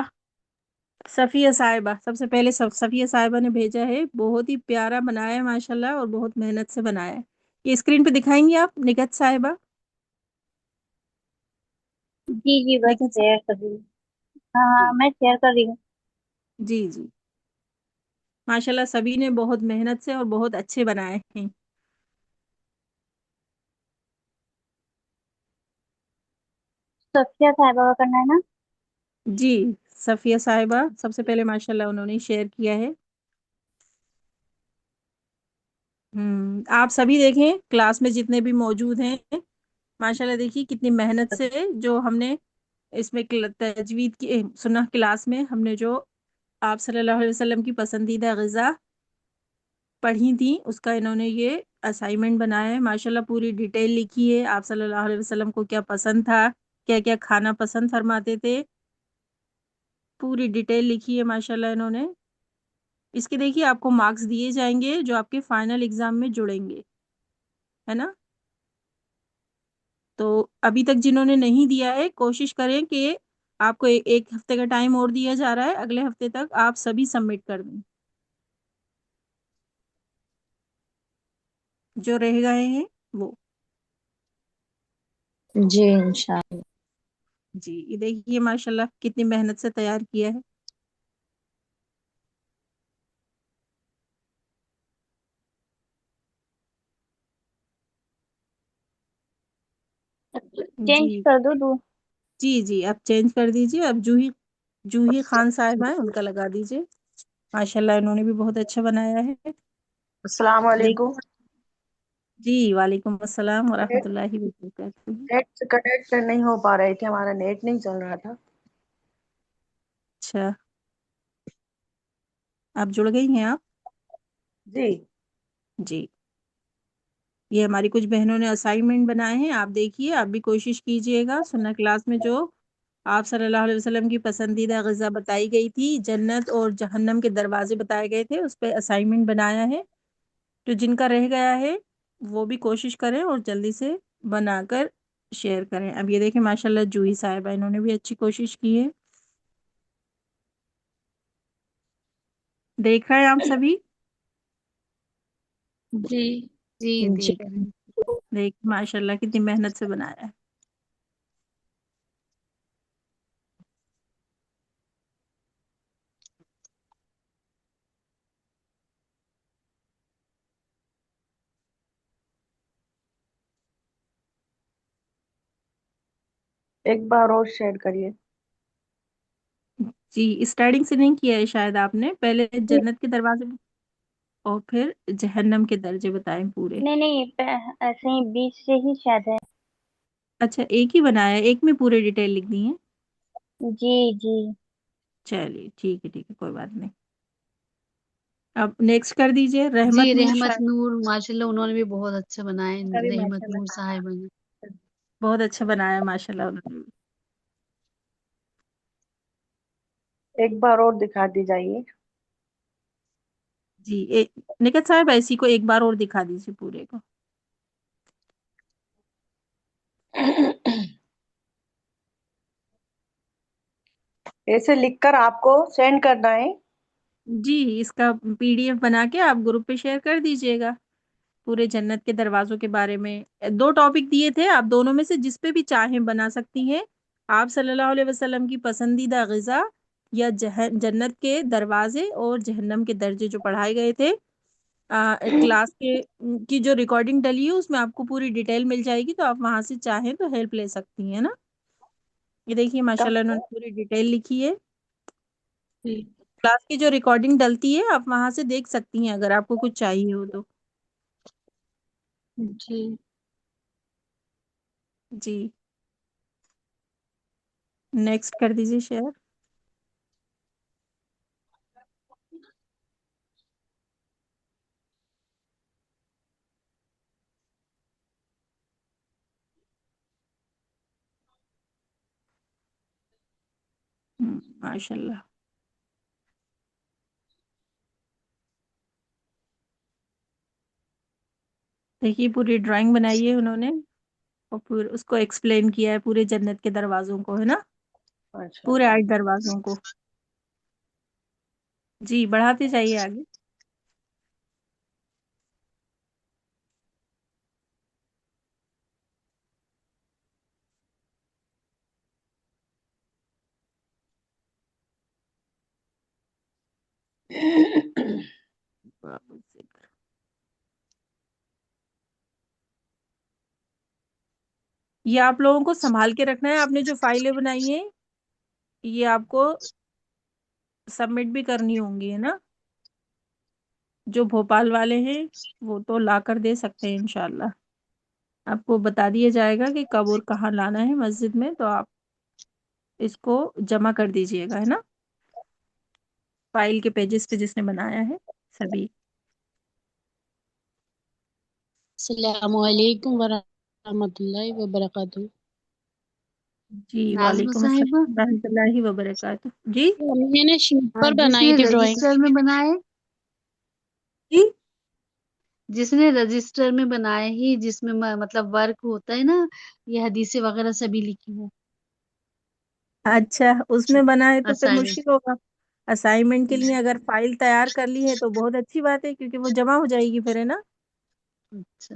صفیہ صاحبہ, سب سے پہلے صفیہ صاحبہ نے بھیجا ہے, بہت ہی پیارا بنایا ہے ماشاءاللہ, اور بہت محنت سے بنایا ہے. یہ اسکرین پہ دکھائیں گی آپ, نگہت صاحبہ. جی جی بس نگہت شیئر کر رہی ہوں. ہاں صاحبہ, ہاں میں شیئر کر رہی ہوں. جی جی, ماشاءاللہ سبھی نے بہت محنت سے اور بہت اچھے بنائے ہیں. صفیہ صاحبہ کا کرنا ہے نا. جی, صفیہ صاحبہ سب سے پہلے ماشاءاللہ انہوں نے شیئر کیا ہے. آپ سبھی دیکھیں کلاس میں جتنے بھی موجود ہیں, ماشاءاللہ دیکھیے کتنی محنت سے جو ہم نے اس میں تجوید کی سنہ کلاس میں ہم نے جو آپ صلی اللہ علیہ وسلم کی پسندیدہ غذا پڑھی تھیں اس کا انہوں نے یہ اسائنمنٹ بنایا ہے. ماشاءاللہ پوری ڈیٹیل لکھی ہے. آپ صلی اللہ علیہ وسلم کو کیا پسند تھا, کیا کیا کھانا پسند فرماتے تھے, پوری ڈیٹیل لکھی ہے ماشاءاللہ انہوں نے. اس کے دیکھیے آپ کو مارکس دیے جائیں گے جو آپ کے فائنل ایگزام میں جڑیں گے, ہے نا. تو ابھی تک جنہوں نے نہیں دیا ہے کوشش کریں کہ آپ کو ایک ہفتے کا ٹائم اور دیا جا رہا ہے, اگلے ہفتے تک آپ سبھی سبمٹ کر دیں جو رہ گئے ہیں وہ. جی انشاءاللہ. جی یہ دیکھیے ماشاءاللہ کتنی محنت سے تیار کیا ہے. چینج جی کر دو جی جی اب چینج کر دیجیے. اب جوہی خان صاحب ہیں, ان کا لگا دیجیے. ماشاءاللہ انہوں نے بھی بہت اچھا بنایا ہے. السلام علیکم. جی وعلیکم السلام ورحمۃ اللہ وبرکاتہ. نیٹ سے کنیکٹ نہیں ہو پا رہے تھے, ہمارا نیٹ نہیں چل رہا تھا. اچھا آپ جڑ گئی ہیں آپ. جی جی یہ ہماری کچھ بہنوں نے اسائنمنٹ بنائے ہیں, آپ دیکھیے. آپ بھی کوشش کیجئے گا. سنہ کلاس میں جو آپ صلی اللہ علیہ وسلم کی پسندیدہ غذا بتائی گئی تھی, جنت اور جہنم کے دروازے بتائے گئے تھے, اس پہ اسائنمنٹ بنایا ہے. تو جن کا رہ گیا ہے وہ بھی کوشش کریں اور جلدی سے بنا کر شیئر کریں. اب یہ دیکھیں ماشاءاللہ جوہی صاحبہ انہوں نے بھی اچھی کوشش کی ہے. دیکھ رہے ہیں آپ سبھی. جی جی جی دیکھ رہے ہیں. دیکھ ماشاءاللہ کتنی محنت سے بنایا ہے. ایک بار اور شیئر کریے. جی اسٹارٹنگ سے نہیں کیا ہے شاید آپ نے, پہلے جنت کے دروازے اور پھر جہنم کے درجے بتائیں پورے. نہیں ایسے ہی بیچ سے ہی شاید ہے. اچھا ایک ہی بنایا ہے, ایک میں پورے ڈیٹیل لکھ دی ہیں. جی جی چلیے ٹھیک ہے کوئی بات نہیں. اب نیکسٹ کر دیجئے جی رحمت نور رحمت شاہ. نور ماشاءاللہ انہوں نے بھی بہت اچھا بنایا ہے. ارے رحمت ماشاءاللہ نور صاحبہ نے. بہت اچھا بنایا ماشاءاللہ انہوں نے. ایک بار اور دکھا دی جائیے. جی نکھت صاحب ایسی کو ایک بار اور دکھا دیجیے پورے کو. ایسے لکھ کر آپ کو سینڈ کرنا ہے. جی اس کا PDF بنا کے آپ گروپ پہ شیئر کر دیجئے گا. پورے جنت کے دروازوں کے بارے میں 2 ٹاپک دیے تھے, آپ دونوں میں سے جس پہ بھی چاہیں بنا سکتی ہیں. آپ صلی اللہ علیہ وسلم کی پسندیدہ غذا یا جنت کے دروازے اور جہنم کے درجے جو پڑھائے گئے تھے. کلاس کی جو ریکارڈنگ ڈلی ہے اس میں آپ کو پوری ڈیٹیل مل جائے گی, تو آپ وہاں سے چاہیں تو ہیلپ لے سکتی ہیں نا. یہ دیکھیے ماشاءاللہ انہوں نے پوری ڈیٹیل لکھی ہے. جی کلاس کی جو ریکارڈنگ ڈلتی ہے آپ وہاں سے دیکھ سکتی ہیں اگر آپ کو کچھ چاہیے ہو تو. جی جی نیکسٹ کر دیجیے شیئر. ماشاء اللہ دیکھیے پوری ڈرائنگ بنائی ہے انہوں نے, اور پھر اس کو ایکسپلین کیا ہے پورے جنت کے دروازوں کو, ہے نا, ماشاء پورے اللہ. 8 دروازوں کو. جی بڑھاتے جائیے آگے. یہ آپ لوگوں کو سنبھال کے رکھنا ہے. آپ نے جو فائلیں بنائی ہیں یہ آپ کو سبمٹ بھی کرنی ہوں گی, ہے نا. جو بھوپال والے ہیں وہ تو لا کر دے سکتے ہیں انشاءاللہ. آپ کو بتا دیا جائے گا کہ کب اور کہاں لانا ہے مسجد میں, تو آپ اس کو جمع کر دیجئے گا, ہے نا, فائل کے پیجز پہ جس نے بنایا ہے سبھی. السلام علیکم ورحمۃ اللہ وبرکاتہ۔ جی نازمہ وعلیکم صاحبہ السلام ورحمۃ اللہ وبرکاتہ۔ جی میں نے شیٹ پر جس بنائی نے تھی ڈرائنگ۔ رجسٹر میں بنائے جی جس نے رجسٹر میں بنائے ہی جس میں مطلب ورک ہوتا ہے نا، یہ حدیث وغیرہ سبھی لکھی ہو اچھا، اس میں بنا ہے تو پھر اسائنمنٹ۔ مشکل ہوگا۔ اسائنمنٹ کے لیے اگر فائل تیار کر لی ہے تو بہت اچھی بات ہے، کیونکہ وہ جمع ہو جائے گی پھر، ہے نا۔ اچھا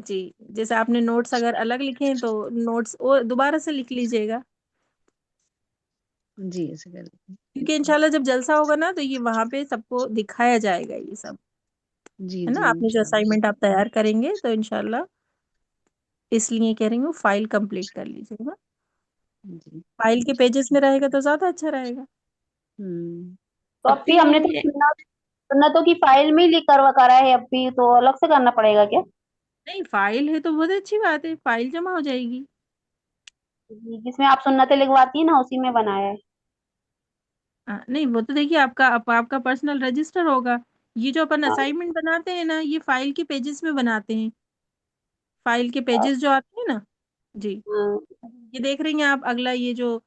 جی جیسے آپ نے نوٹس اگر الگ لکھے ہیں تو نوٹس اور دوبارہ سے لکھ لیجئے گا، جی ایسے کر لیتے کیونکہ انشاءاللہ جب جلسہ ہوگا نا تو یہ وہاں پہ سب کو دکھایا جائے گا یہ سب، ہیں۔ جی ہے نا۔ جی آپ نے جو انشاءاللہ۔ اسائنمنٹ آپ تیار کریں گے تو انشاءاللہ اس لیے کہہ رہی ہوں فائل کمپلیٹ کر لیجیے گا۔ جی فائل کے پیجز میں رہے گا تو زیادہ اچھا رہے گا۔ تو اب بھی ہم نے تو سنتوں کی فائل میں ہی لکھ کر کرا ہے، اب بھی تو الگ سے کرنا پڑے گا کیا؟ نہیں، فائل ہے تو بہت اچھی بات ہے، فائل جمع ہو جائے گی۔ جس میں آپ سنتیں لکھواتی ہیں نا اسی میں بنایا ہے۔ نہیں وہ تو دیکھیے آپ کا پرسنل رجسٹر ہوگا۔ یہ جو اپن اسائنمنٹ بناتے ہیں نا یہ فائل کے پیجز میں بناتے ہیں، فائل کے پیجز جو آتے ہیں نا۔ جی ہاں، یہ دیکھ رہی ہیں آپ، اگلا یہ جو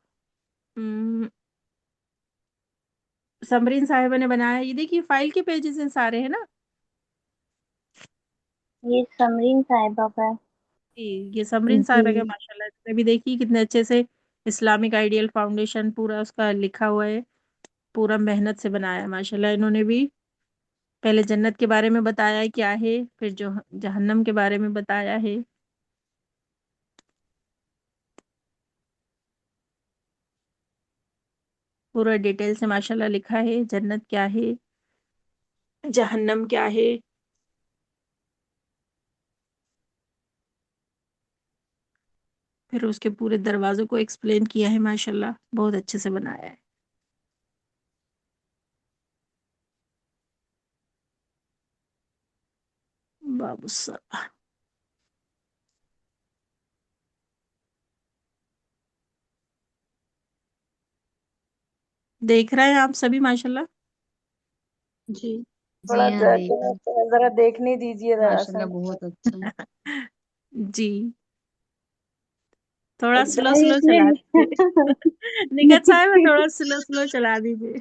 سمرین صاحبہ نے بنایا ہے، یہ دیکھیے فائل کے پیجز ہیں سارے، ہے نا۔ یہ سمرین صاحبہ کا ہے۔ جی یہ سمرین صاحبہ کا ماشاء اللہ، اس میں بھی دیکھیے کتنے اچھے سے اسلامک آئیڈیل فاؤنڈیشن پورا اس کا لکھا ہوا ہے، پورا محنت سے بنایا ہے ماشاء اللہ۔ انہوں نے بھی پہلے جنت کے بارے میں بتایا ہے کیا ہے، پھر جو جہنم کے بارے میں بتایا ہے۔ پورا ڈیٹیل سے ماشاء اللہ لکھا ہے، جنت کیا ہے، جہنم کیا ہے۔ پھر اس کے پورے دروازوں کو ایکسپلین کیا ہے ماشاء اللہ، بہت اچھے سے بنایا ہے۔ باب الصلاۃ۔ دیکھ رہے ہیں آپ سبھی ماشاء اللہ۔ جی تھوڑا جی ہاں دیکھ رہے ہیں۔ ذرا دیکھنے دیجیے ذرا ماشاء سا۔ اللہ بہت اچھا ہے۔ جی تھوڑا سلو سلو اس میں چلا دیجیے نکت صاحب تھوڑا سلو سلو چلا دیجیے۔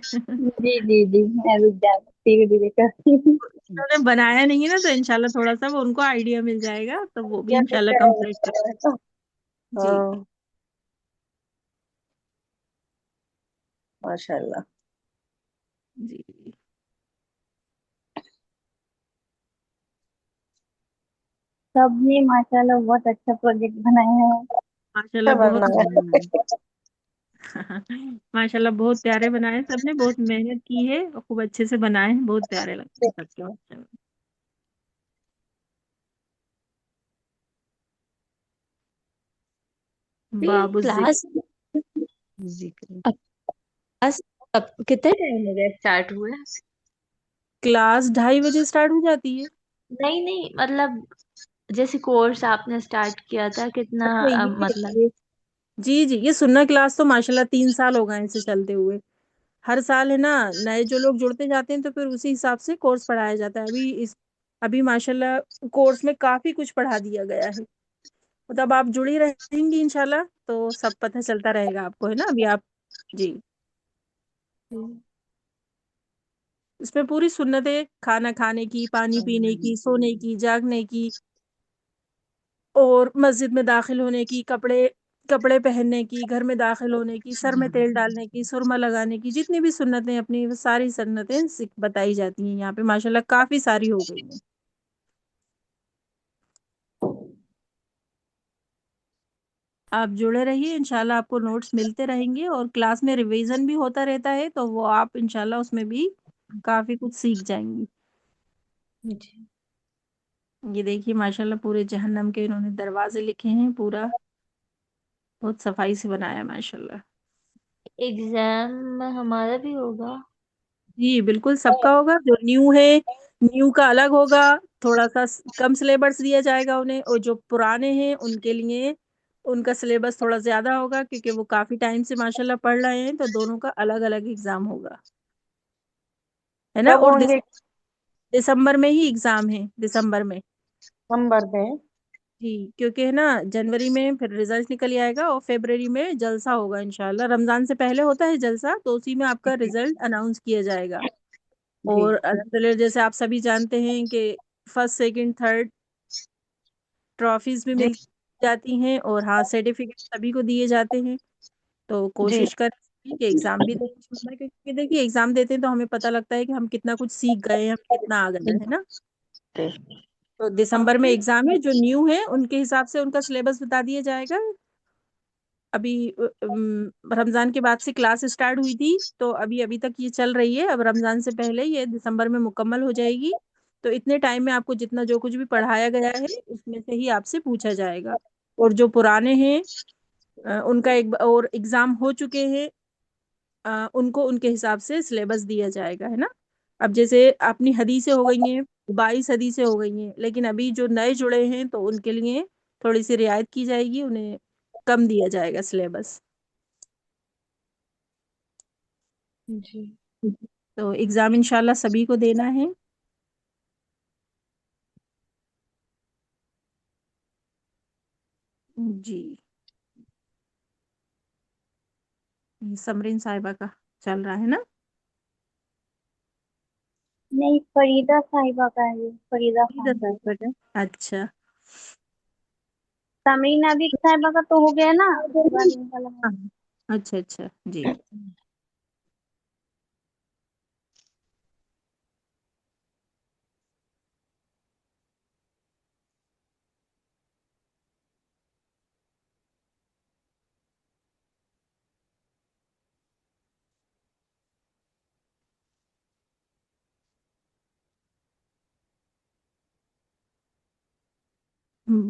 جی جی جی میں رک جاتی ہوں، دھیرے کرتی ہوں۔ انہوں نے بنایا نہیں ہے نا تو انشاءاللہ تھوڑا سا وہ ان کو آئیڈیا مل جائے گا تو وہ بھی کیا انشاءاللہ کہتے کمپلیٹ کر۔ ہیں؟ جی ہاں ماشاء اللہ۔ جی سب نے ماشاءاللہ بہت اچھا پروجیکٹ بنایا ہے۔ ماشاءاللہ بہت بنائے۔ ماشاءاللہ بہت پیارے بنائے، سب نے بہت محنت کی ہے اور خوب اچھے سے بنائے ہیں، بہت پیارے لگتے ہیں سب کے ماشاءاللہ۔ باب الذکر۔ کلاس ذکر کلاس کتنے ٹائم ہو گیا اسٹارٹ ہوئے؟ کلاس 2:30 بجے اسٹارٹ ہو جاتی ہے۔ نہیں مطلب جیسے کورس آپ نے اسٹارٹ کیا تھا کتنا اچھا مطلب جی یہ سننا کلاس تو ماشاءاللہ 3 سال ہو گئے ہیں اسے چلتے ہوئے۔ ہر سال ہے نا نئے جو لوگ جڑتے جاتے ہیں تو پھر اسی حساب سے کورس پڑھایا جاتا ہے۔ ابھی ماشاءاللہ کورس میں کافی کچھ پڑھا دیا گیا ہے، مطلب آپ جڑی رہیں گی انشاءاللہ تو سب پتہ چلتا رہے گا آپ کو، ہے نا۔ ابھی آپ جی اس میں پوری سنتیں، کھانا کھانے کی، پانی پینے کی، سونے کی، جاگنے کی، اور مسجد میں داخل ہونے کی، کپڑے پہننے کی، گھر میں داخل ہونے کی، سر میں تیل ڈالنے کی، سرما لگانے کی، جتنی بھی سنتیں اپنی وہ ساری سنتیں بتائی جاتی ہیں یہاں پہ ماشاءاللہ، کافی ساری ہو گئی ہیں۔ آپ جڑے رہیے، انشاءاللہ آپ کو نوٹس ملتے رہیں گے اور کلاس میں ریویژن بھی ہوتا رہتا ہے تو وہ آپ انشاءاللہ اس میں بھی کافی کچھ سیکھ جائیں گی۔ یہ دیکھیے ماشاءاللہ پورے جہنم کے انہوں نے دروازے لکھے ہیں، پورا بہت صفائی سے بنایا ماشاءاللہ۔ ایگزام ہمارا بھی ہوگا؟ جی بالکل سب کا ہوگا، جو نیو ہے نیو کا الگ ہوگا، تھوڑا سا کم سلیبس دیا جائے گا انہیں، اور جو پرانے ہیں ان کے لیے ان کا سلیبس تھوڑا زیادہ ہوگا کیونکہ وہ کافی ٹائم سے ماشاءاللہ پڑھ رہے ہیں تو دونوں کا الگ الگ ایگزام ہوگا، ہے نا۔ کب اور ہوں گے؟ دسمبر میں ہی ایگزام ہے، دسمبر میں ہم بھرتے ہیں. جی کیونکہ ہے نا جنوری میں پھر رزلٹ نکل آئے گا اور فیبرری میں جلسہ ہوگا انشاءاللہ. رمضان سے پہلے ہوتا ہے جلسہ تو اسی میں آپ کا رزلٹ اناؤنس کیا جائے گا. جی اور الحمدللہ جیسے آپ سبھی جانتے ہیں کہ فرسٹ سیکنڈ تھرڈ ٹرافیز بھی جی مل جاتی ہیں اور ہاں سرٹیفکیٹ سبھی کو دیے جاتے ہیں. تو جی کوشش کریں کہ ایگزام بھی دیں انشاءاللہ، کیونکہ دیکھیے ایگزام دیتے ہیں تو ہمیں پتہ لگتا ہے کہ ہم کتنا کچھ سیکھ گئے ہیں، ہم کتنا آ گیا ہے نا. جی. تو دسمبر میں ایگزام ہے، جو نیو ہے ان کے حساب سے ان کا سلیبس بتا دیا جائے گا. ابھی رمضان کے بعد سے کلاس اسٹارٹ ہوئی تھی تو ابھی تک یہ چل رہی ہے. اب رمضان سے پہلے یہ دسمبر میں مکمل ہو جائے گی. تو اتنے ٹائم میں آپ کو جتنا جو کچھ بھی پڑھایا گیا ہے اس میں سے ہی آپ سے پوچھا جائے گا. اور جو پرانے ہیں ان کا ایک اور ایگزام ہو چکے ہیں ان کو ان کے حساب سے سلیبس دیا جائے گا ہے نا. اب جیسے اپنی حدیثیں ہو گئی ہیں 22 حدیثیں ہو گئی ہیں، لیکن ابھی جو نئے جڑے ہیں تو ان کے لیے تھوڑی سی رعایت کی جائے گی، انہیں کم دیا جائے گا سلیبس. جی تو ایگزام انشاءاللہ سبھی کو دینا ہے. جی سمرین صاحبہ کا چل رہا ہے نا. نہیں، فریدہ صاحبہ کا ہے، فریدہ خان. اچھا تمرین ابھی صاحبہ کا تو ہو گیا نا، اس کے بعد ان کا لگا. اچھا اچھا جی.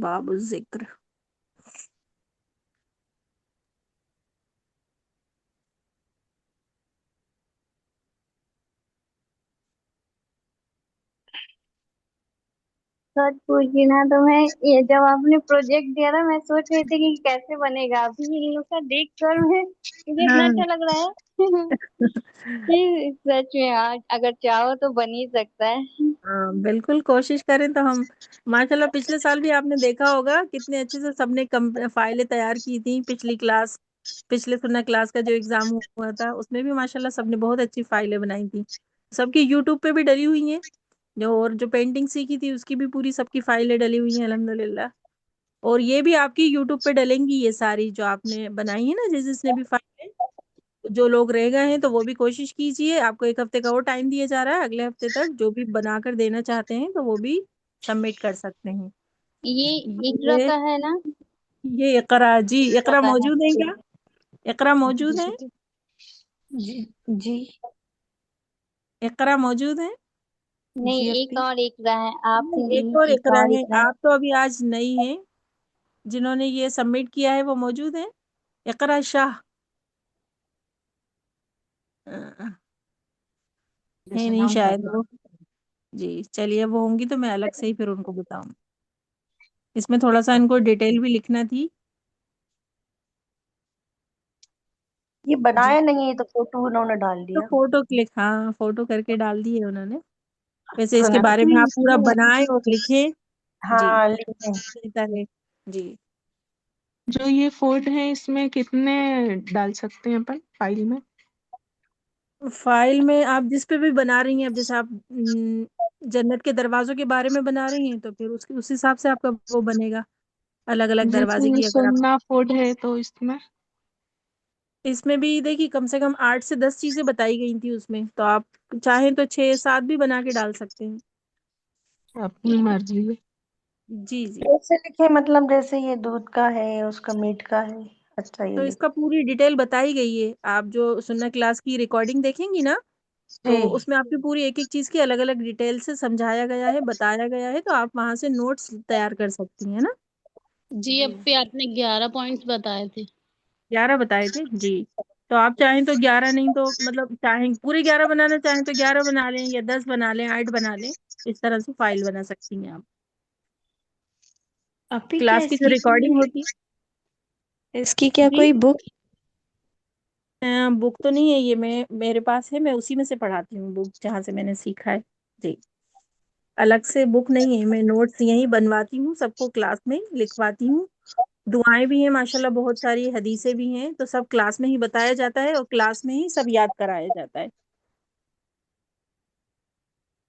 باب الذکر. سچ پوچھی نا تو میں یہ جب آپ نے پروجیکٹ دیا تھا میں سوچ رہی تھی کہ کیسے بنے گا. ابھی ان لوگ کا دیکھ کر مجھے اتنا ہاں اچھا لگ رہا ہے کہ سچ میں آج اگر چاہو تو بن ہی سکتا ہے. ہاں بالکل کوشش کریں تو ہم ماشاءاللہ. پچھلے سال بھی آپ نے دیکھا ہوگا کتنے اچھے سے سب نے فائلیں تیار کی تھیں. پچھلی کلاس پچھلے سنہ کلاس کا جو ایگزام ہوا تھا اس میں بھی ماشاءاللہ سب نے بہت اچھی فائلیں بنائی تھیں. سب کی یوٹیوب پہ بھی ڈلی ہوئی ہیں. جو پینٹنگ سیکھی تھی اس کی بھی پوری سب کی فائلیں ڈلی ہوئی ہیں الحمدللہ. اور یہ بھی آپ کی یوٹیوب پہ ڈلیں گی یہ ساری جو آپ نے بنائی ہے نا جس نے بھی فائلیں. جو لوگ رہ گئے ہیں تو وہ بھی کوشش کیجئے. آپ کو 1 ہفتے کا اور ٹائم دیا جا رہا ہے، اگلے ہفتے تک جو بھی بنا کر دینا چاہتے ہیں تو وہ بھی سبمٹ کر سکتے ہیں. یہ اقرا یہ کا ہے نا؟ یہ اقرا. جی اقرا اقرا کا ہے. موجود ہے کیا؟ اقرا موجود ہے؟ جی جی اقرا موجود ہے؟ نہیں، جی ایک اپی. اور اقرا ہے. آپ ایک اور ایک اقرا اور ہے. اقرا ہے. آپ تو ابھی آج نئی ہیں. جنہوں نے یہ سبمٹ کیا ہے وہ موجود ہیں؟ اقرا شاہ ہے نہیں شاید وہ. جی چلیے وہ ہوں گی تو میں الگ سے ہی پھر ان کو بتاؤں. اس میں تھوڑا سا ان کو ڈیٹیل بھی لکھنا تھی. یہ جی بنایا نہیں ہے تو فوٹو انہوں نے ڈال تو دیا. فوٹو کلک، ہاں فوٹو کر کے ڈال دی ہے انہوں نے. ویسے اس کے سنا بارے بھی میں آپ اس پورا میں. بنائیں اور لکھیں. جی ہاں لکھیں. بہتر ہے. جی جو یہ فورٹ ہے اس میں کتنے ڈال سکتے ہیں اپن فائل میں؟ فائل میں آپ جس پہ بھی بنا رہی ہیں، اب جیسے آپ جنت کے دروازوں کے بارے میں بنا رہی ہیں تو پھر اس حساب سے آپ کا وہ بنے گا. الگ الگ دروازے جیسے کی اگر آپ سننا فورٹ ہے تو اس میں اس میں بھی دیکھیے کم سے کم 8 سے 10 چیزیں بتائی گئی تھی اس میں. تو آپ چاہیں تو 6-7 بھی بنا کے ڈال سکتے ہیں. اپنی مرضی ہے. جی جی جیسے لکھے مطلب جیسے یہ دودھ کا ہے اس کا میٹ کا ہے. اچھا یہ تو اس لکھ. کا پوری ڈیٹیل بتائی گئی ہے. آپ جو سننا کلاس کی ریکارڈنگ دیکھیں گی نا تو جی اس میں آپ کی پوری ایک ایک چیز کی الگ الگ ڈیٹیل سے سمجھایا گیا ہے، بتایا گیا ہے. تو آپ وہاں سے نوٹس تیار کر سکتی ہیں نا. جی اپی آپ نے 11 پوائنٹس بتائے تھے. 11 بتائے تھے جی. تو آپ چاہیں تو 11 نہیں تو مطلب چاہیں پورے 11 بنانا چاہیں تو 11 بنا لیں یا 10 بنا لیں 8 بنا لیں. اس طرح سے فائل بنا سکتی ہیں آپ. اپی کیا کلاس کی جو ریکارڈنگ ہوتی اس کی کیا جی کوئی بک؟ بک تو نہیں ہے یہ، میرے پاس ہے، میں اسی میں سے پڑھاتی ہوں بک جہاں سے میں نے سیکھا ہے. جی الگ سے بک نہیں ہے، میں نوٹس یہیں بنواتی ہوں، سب کو کلاس میں لکھواتی ہوں. دعائیں بھی ہیں ماشاءاللہ بہت ساری، حدیثیں بھی ہیں، تو سب کلاس میں ہی بتایا جاتا ہے اور کلاس میں ہی سب یاد کرایا جاتا ہے.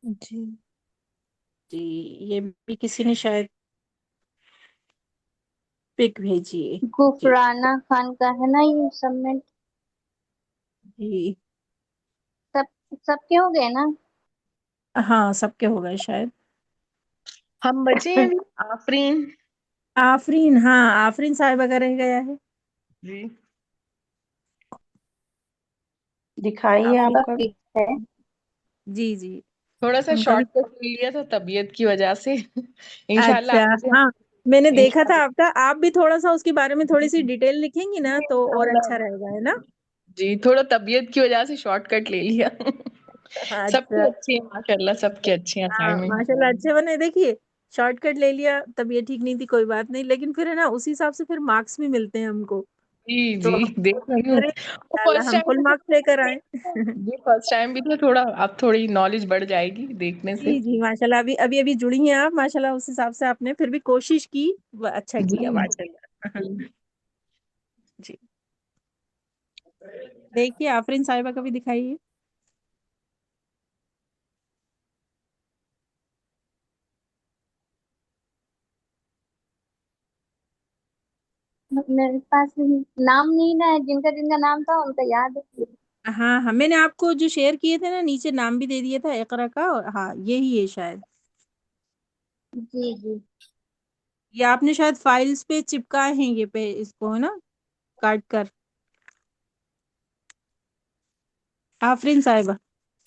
جی جی یہ بھی کسی نے شاید پک بھیجی ہے. جی غفرانہ خان کا ہے نا یہ سبمٹ؟ جی سب کے ہو گئے نا؟ ہاں سب کے ہو گئے شاید. ہم بچے ہیں ابھی. آفرین. آفرین، ہاں آفرین صاحبہ کا رہ گیا ہے. جی دکھائیے آفرین آپ کا. ہے. جی جی تھوڑا سا ان کا بھی. شارٹ کٹ لے لیا تھا طبیعت کی وجہ سے. انشاءاللہ اچھا آگے سے ہاں میں نے دیکھا تھا انشاءاللہ. آپ کا، آپ بھی تھوڑا سا اس کے بارے میں تھوڑی سی جی ڈیٹیل لکھیں گی نا تو اور اچھا انشاءاللہ. رہے گا، ہے نا. جی تھوڑا طبیعت کی وجہ سے شارٹ کٹ لے لیا. سب اچھا کے اچھے ہیں ماشاءاللہ، سب کے اچھے ہیں ہاں اسائنمنٹ. ماشاء اللہ اچھے بنے. دیکھیے شارٹ کٹ لے لیا، طبیعت ٹھیک نہیں تھی کوئی بات نہیں، لیکن پھر ہے نا اسی حساب سے پھر مارکس بھی ملتے ہیں ہم کو. جی تو جی ہم دیکھ کوشش رہی ہوں. کریں فرسٹ ہم ٹائم فل مارکس لے کر آئیں. جی فرسٹ ٹائم بھی تھا تھوڑا، اب تھوڑی نالج بڑھ جائے گی دیکھنے سے. جی جی ماشاء اللہ ابھی ابھی جڑی ہیں آپ ماشاء اللہ، اس حساب سے آپ نے پھر بھی کوشش کی، وہ اچھا کیا جی ماشاء اللہ. جی جی دیکھیے آفرین صاحبہ کا بھی دکھائیے. میرے پاس نام نہیں نا ہے، جن کا نام تھا ان کا یاد ہے. ہاں ہاں میں نے آپ کو جو شیئر کیے تھے نا نیچے نام بھی دے دیا تھا اقرا کا، اور ہاں یہی ہے شاید. جی جی یہ آپ نے شاید فائلز پہ چپکائے ہیں یہ پہ اس کو، ہے نا، کاٹ کر. آفرین صاحبہ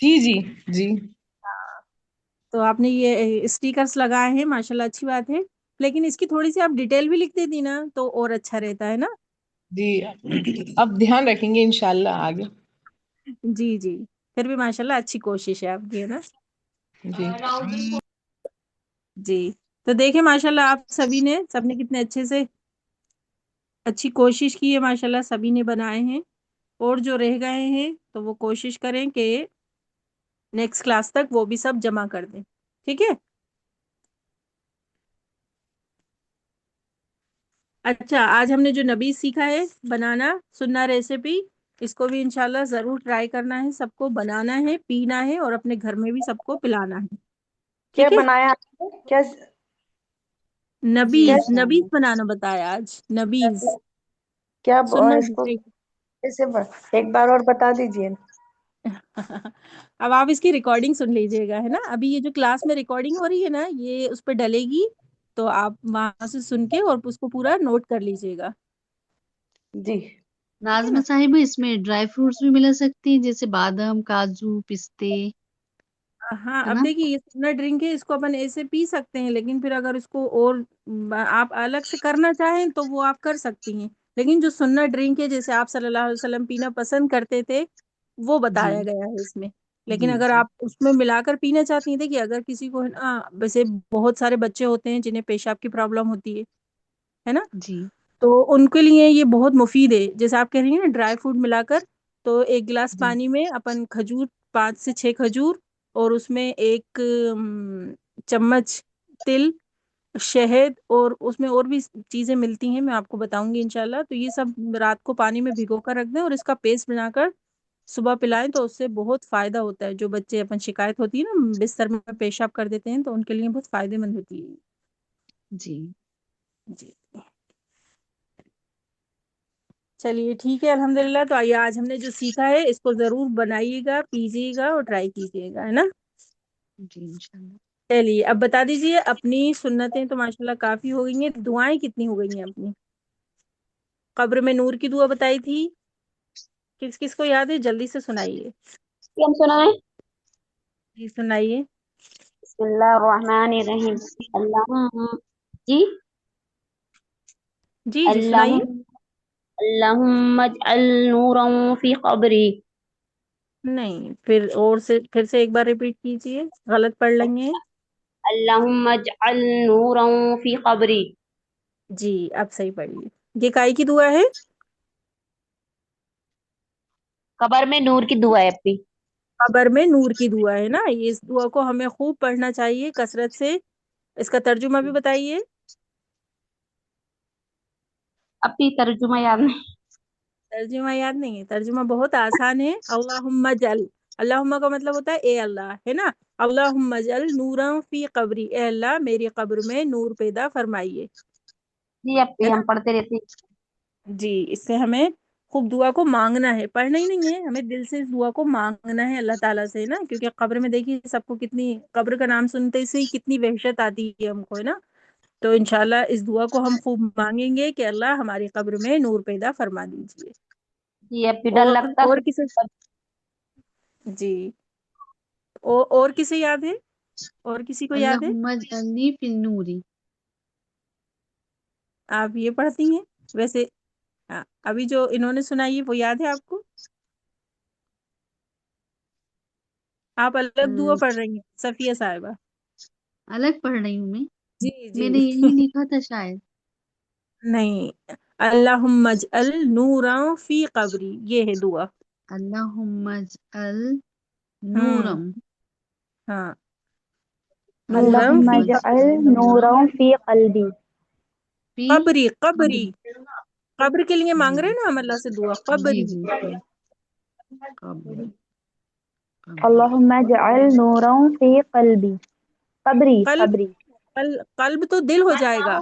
جی جی جی تو آپ نے یہ اسٹیکرس لگائے ہیں ماشاء اللہ اچھی بات ہے، لیکن اس کی تھوڑی سی آپ ڈیٹیل بھی لکھ دیتی نا تو اور اچھا رہتا ہے نا. جی اب دھیان رکھیں گے انشاءاللہ آگے. جی جی پھر بھی ماشاء اللہ اچھی کوشش ہے آپ کی، ہے نا. جی جی تو دیکھیں ماشاء اللہ آپ سب نے کتنے اچھے سے اچھی کوشش کی ہے ماشاء اللہ، سبھی نے بنائے ہیں. اور جو رہ گئے ہیں تو وہ کوشش کریں کہ نیکسٹ کلاس تک وہ بھی سب جمع کر دیں، ٹھیک ہے. اچھا آج ہم نے جو نبیذ سیکھا ہے بنانا سننا ریسیپی، اس کو بھی انشاءاللہ ضرور ٹرائی کرنا ہے، سب کو بنانا ہے، پینا ہے اور اپنے گھر میں بھی سب کو پلانا ہے، کیا ٹھیک ہے. بنایا آپ نے؟ کیا جی کیا نبیذ انشاءاللہ. بنانا بتایا آج، نبیذ کیا سننا اس کو سیکھیں. کیسے ایک بار اور بتا دیجیے. اب آپ اس کی ریکارڈنگ سن لیجیے گا، ہے نا. ابھی یہ جو کلاس میں ریکارڈنگ ہو رہی ہے نا یہ اس پہ ڈلے گی، تو آپ وہاں سے سن کے اور اس کو پورا نوٹ کر لیجیے گا، جی ٹھیک ہے ناظمہ نا. صاحبہ اس میں ڈرائی فروٹس بھی مل سکتی ہیں جیسے بادام، کاجو، پستے، ہاں ہے اب نا؟ دیکھیے یہ سننا ڈرنک ہے، اس کو اپن ایسے پی سکتے ہیں، لیکن پھر اگر اس کو اور آپ الگ سے کرنا چاہیں تو وہ آپ کر سکتی ہیں. لیکن جو سننا ڈرنک ہے جیسے آپ صلی اللہ علیہ وسلم پینا پسند کرتے تھے وہ جی بتایا گیا ہے اس میں. لیکن جی اگر جی آپ اس میں ملا کر پینا چاہتی ہیں، دیکھیے اگر کسی کو ویسے بہت سارے بچے ہوتے ہیں جنہیں پیشاب کی پرابلم ہوتی ہے نا، جی تو ان کے لیے یہ بہت مفید ہے. جیسے آپ کہہ رہی ہیں نا ڈرائی فروٹ ملا کر، تو ایک گلاس جی پانی میں اپن کھجور 5 سے 6 کھجور، اور اس میں 1 چمچ تل، شہد، اور اس میں اور بھی چیزیں ملتی ہیں میں آپ کو بتاؤں گی انشاءاللہ. تو یہ سب رات کو پانی میں بھگو کر رکھ دیں اور اس کا پیسٹ بنا کر صبح پلائیں تو اس سے بہت فائدہ ہوتا ہے. جو بچے اپن شکایت ہوتی ہے نا بستر میں پیشاب کر دیتے ہیں تو ان کے لیے بہت فائدے مند ہوتی ہے. جی جی چلیے ٹھیک ہے الحمدللہ. تو آئیے آج ہم نے جو سیکھا ہے اس کو ضرور بنائیے گا، پیجیے گا اور ٹرائی کیجیے گا، ہے نا. جی انشاءاللہ. چلیے اب بتا دیجیے اپنی سنتیں تو ماشاء اللہ کافی ہو گئی ہیں، دعائیں کتنی ہو گئی ہیں اپنی. قبر میں نور کی دعا بتائی تھی، کس کس کو یاد ہے جلدی سے سنائیے. ہم سنائیں؟ جی سنائیے. بسم اللہ الرحمن الرحیم. اللہم جی جی جی سنائیے. اللہم اللہم اجعل نورا فی قبری. نہیں پھر سے ایک بار ریپیٹ کیجیے، غلط پڑھ لیں گے. اللہم اجعل نورا فی قبری. جی اب صحیح پڑھیے. یہ کائی کی دعا ہے؟ قبر میں نور کی دعا ہے اپی. قبر میں نور کی دعا ہے نا، یہ اس دعا کو ہمیں خوب پڑھنا چاہیے کثرت سے. اس کا ترجمہ بھی بتائیے. اپی ترجمہ یاد نہیں. ترجمہ یاد نہیں ہے؟ ترجمہ بہت آسان ہے. اللہم جل، اللہم کا مطلب ہوتا ہے اے اللہ، ہے نا. اللہم جل نورا فی قبری، اے اللہ میری قبر میں نور پیدا فرمائیے. جی ہے اپی نا. ہم پڑھتے رہتے ہیں. جی اس سے ہمیں خوب دعا کو مانگنا ہے، پڑھنا ہی نہیں ہے، ہمیں دل سے اس دعا کو مانگنا ہے اللہ تعالیٰ سے نا. کیونکہ قبر میں دیکھیے سب کو کتنی، قبر کا نام سنتے سے ہی کتنی وحشت آتی ہے ہم کو، ہے نا. تو انشاءاللہ اس دعا کو ہم خوب مانگیں گے کہ اللہ ہماری قبر میں نور پیدا فرما دیجیے. جی اپی ڈر لگتا اور ہے. کسے، جی اور کسے یاد ہے؟ اور کسی کو یاد ہے؟ اللہم اجعلنی فی النوری. آپ یہ پڑھتی ہیں ویسے؟ ابھی جو انہوں نے سنائی ہے وہ یاد ہے آپ کو؟ آپ الگ دعا پڑھ رہی ہیں صفیہ صاحبہ. الگ پڑھ رہی ہوں میں. جی میں جی نے یہی لکھا تھا شاید. نہیں، اللہم اجعل نورا فی قبری، یہ ہے دعا. اللہم اجعل ہوں نورم ہاں، نورا اللہم فی اجعل نورا نورم فی قلبی. فی قبری. قبری. قبری، قبر کے لیے مانگ جی رہے ہیں نا ہم اللہ سے دعا. جی قبری، جی فی قبری. قبری. اللہم اجعل نورا فی قلبی. قبری قلب، قبری قلب تو دل ہو جائے گا.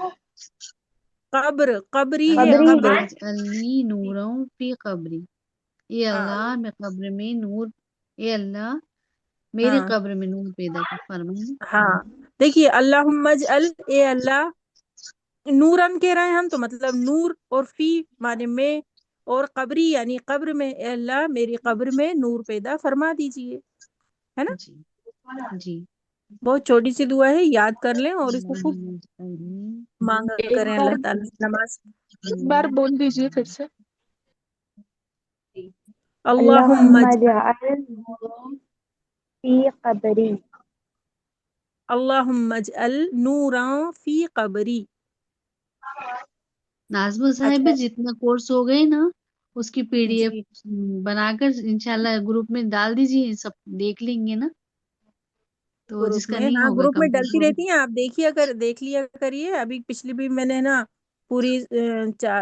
قبر، قبری ہے قبری اللہم قبر. ہے. اجعلنی نورا فی قبری. اے ہاں اللہ میں قبر میں نور، اے اللہ میری ہاں قبر میں نور پیدا کر فرمائے. ہاں. دیکھیے اللہم اجعل، اے اللہ، نورن کہہ رہے ہیں ہم تو مطلب نور، اور فی مانے میں، اور قبری یعنی قبر میں، اے اللہ میری قبر میں نور پیدا فرما دیجئے. ہے نا. جی جی. بہت چھوٹی سی دعا ہے، یاد کر لیں اور اس کو خوب اللہم اجعلنی مانگا ایک کریں بار، اللہ تعالیٰ سے نماز. ایک بار بول دیجیے پھر سے. اللہم اللہم اجعل، اجعل نورا فی قبری. اللہم اجعل نورا فی قبری. ناظمہ صاحب اچھا جتنا کورس ہو گئے نا اس کی پی ڈی ایف جی بنا کر انشاءاللہ گروپ میں ڈال دیجیے، سب دیکھ لیں گے نا. تو جس گروپ کا میں، نہیں ہاں ہوگا گروپ میں کمپلیٹ ڈلتی ہوگا. رہتی ہیں، آپ دیکھیے دیکھ لیا کریے. ابھی پچھلی بھی میں نے نا پوری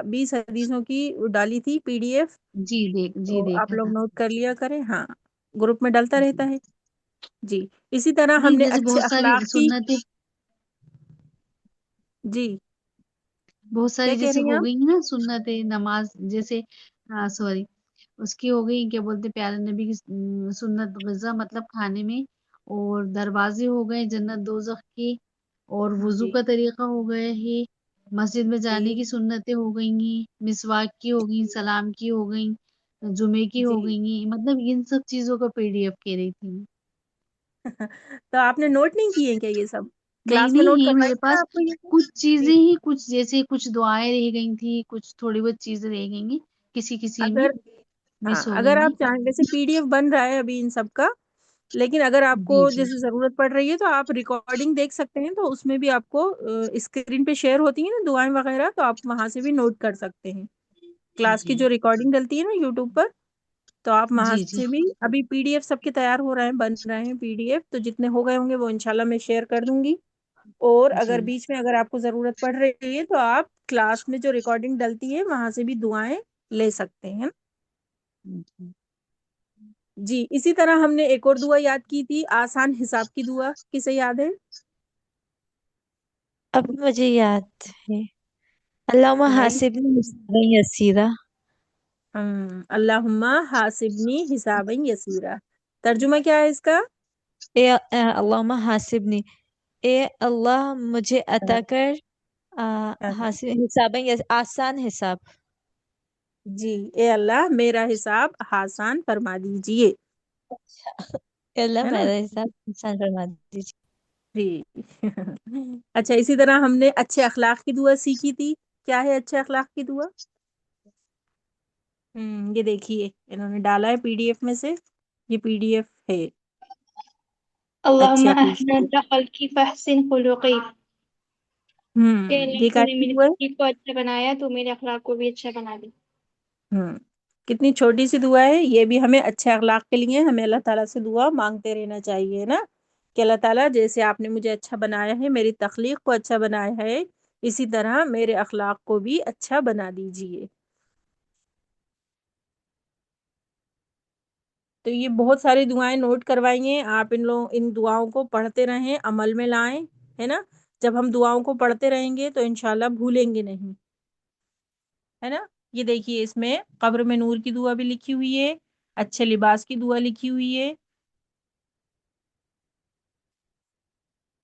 20 حدیثوں کی ڈالی تھی پی ڈی ایف، جی تو آپ دیکھا لوگ تھا. نوٹ کر لیا کریں. ہاں گروپ میں ڈلتا جی رہتا ہے. جی اسی طرح ہم نہیں نے جیسے اچھے بہت ساری اخلاق کی. سنتیں، جی بہت کیا ساری کہہ جیسے رہی ہیں ہو آپ؟ گئی نا سنتیں نماز جیسے، سوری، اس کی ہو گئی کیا بولتے پیارے نبی کی سنت غذا مطلب کھانے میں، اور دروازے ہو گئے جنت دوزخ کے، اور وضو جی کا طریقہ ہو گیا ہے، مسجد میں جی جانے کی سنتیں ہو گئی ہیں، مسواک کی ہو گئی، سلام کی ہو گئی، جمعے کی جی ہو گئی ہیں، مطلب ان سب چیزوں کا پی ڈی ایف کہہ رہی تھی میں. تو آپ نے نوٹ نہیں کیے کیا یہ سب؟ نہیں کلاس میں نہیں نوٹ ہے کروائی میرے تھی نا پاس. آپ کو یہ؟ کچھ چیزیں جی ہی، کچھ جیسے کچھ دعائیں رہ گئی تھی، کچھ تھوڑی بہت چیزیں رہ گئی ہیں، کسی میں اگر، ہاں مس ہو اگر گئی ہیں. آپ چاہیں، ویسے پی ڈی ایف بن رہا ہے ابھی ان سب کا، لیکن اگر آپ کو جی جی جیسے ضرورت پڑ رہی ہے تو آپ ریکارڈنگ دیکھ سکتے ہیں. تو اس میں بھی آپ کو اسکرین پہ شیئر ہوتی ہیں نا دعائیں وغیرہ، تو آپ وہاں سے بھی نوٹ کر سکتے ہیں. کلاس کی جی جو ریکارڈنگ ڈلتی ہے نا یوٹیوب پر، تو آپ وہاں جی جی سے بھی، ابھی پی ڈی ایف سب کے تیار ہو رہے ہیں، بن رہے ہیں پی ڈی ایف، تو جتنے ہو گئے ہوں گے وہ انشاءاللہ میں شیئر کر دوں گی. اور جی اگر بیچ میں اگر آپ کو ضرورت پڑ رہی ہے تو آپ کلاس میں جو ریکارڈنگ ڈلتی ہے وہاں سے بھی دعائیں لے سکتے ہیں. جی. جی اسی طرح ہم نے ایک اور دعا یاد کی تھی، آسان حساب کی دعا. کسے یاد ہے؟ اب مجھے یاد ہے. اللہم سنائی. حاسبنی حسابا یسیرا. اللہم حاسبنی حسابا یسیرا. ترجمہ کیا ہے اس کا؟ اللہم حاسبنی، اے اللہ مجھے عطا کر حسابا آسان حساب. جی اے اللہ میرا حساب آسان فرما دیجئے. اے اللہ ہے نا. میرا حساب آسان فرما دیجیے. جی اچھا اسی طرح ہم نے اچھے اخلاق کی دعا سیکھی تھی. کیا ہے اچھے اخلاق کی دعا؟ یہ دیکھیے انہوں نے ڈالا ہے پی ڈی ایف میں سے، یہ پی ڈی ایف ہے اللہم اچھے اخلاق کی. احسنت خلقی فاحسن خلقی. کہ اللہ یہ تو کا نے میرے ہوا ہے. خلقی کو اچھا بنایا تو میرے اخلاق کو بھی اچھا بنا دے. کتنی چھوٹی سی دعا ہے، یہ بھی ہمیں اچھے اخلاق کے لیے ہمیں اللہ تعالیٰ سے دعا مانگتے رہنا چاہیے نا، کہ اللہ تعالیٰ جیسے آپ نے مجھے اچھا بنایا ہے، میری تخلیق کو اچھا بنایا ہے، اسی طرح میرے اخلاق کو بھی اچھا بنا دیجیے۔ تو یہ بہت ساری دعائیں نوٹ کروائیے آپ، ان دعاؤں کو پڑھتے رہیں، عمل میں لائیں، ہے نا۔ جب ہم دعاؤں کو پڑھتے رہیں گے تو انشاءاللہ بھولیں گے نہیں، ہے نا۔ یہ دیکھیے اس میں قبر میں نور کی دعا بھی لکھی ہوئی ہے، اچھے لباس کی دعا لکھی ہوئی ہے،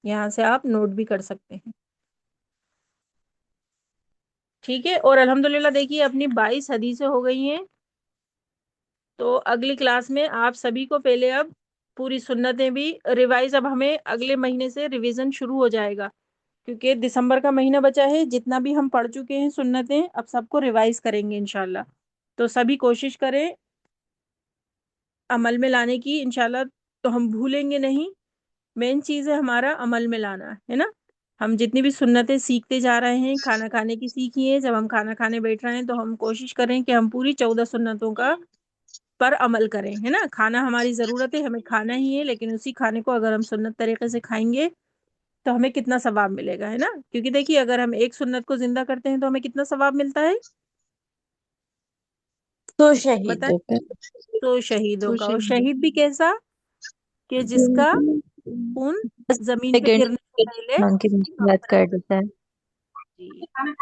یہاں سے آپ نوٹ بھی کر سکتے ہیں، ٹھیک ہے۔ اور الحمدللہ دیکھیے اپنی 22 حدیثیں ہو گئی ہیں، تو اگلی کلاس میں آپ سبھی کو پہلے اب پوری سنتیں بھی ریوائز، اب ہمیں اگلے مہینے سے ریویژن شروع ہو جائے گا، کیونکہ دسمبر کا مہینہ بچا ہے، جتنا بھی ہم پڑھ چکے ہیں سنتیں اب سب کو ریوائز کریں گے انشاءاللہ۔ تو سبھی کوشش کریں عمل میں لانے کی انشاءاللہ، تو ہم بھولیں گے نہیں، مین چیز ہے ہمارا عمل میں لانا، ہے نا۔ ہم جتنی بھی سنتیں سیکھتے جا رہے ہیں، کھانا کھانے کی سیکھی ہیں، جب ہم کھانا کھانے بیٹھ رہے ہیں تو ہم کوشش کریں کہ ہم پوری 14 سنتوں کا پر عمل کریں، ہے نا۔ کھانا ہماری ضرورت ہے، ہمیں کھانا ہی ہے، لیکن اسی کھانے کو اگر ہم سنت طریقے سے کھائیں گے تو ہمیں کتنا ثواب ملے گا، ہے نا۔ کیونکہ دیکھیے اگر ہم ایک سنت کو زندہ کرتے ہیں تو ہمیں کتنا ثواب ملتا ہے، تو بتائیں۔ شہیدوں پہ تو شہیدوں تو کا، اور شہید شہید بھی کیسا، کہ جس کا خون زمین پہ سیکنڈ گرنے سے پہلے کی بات کر دیتا ہے۔ جی۔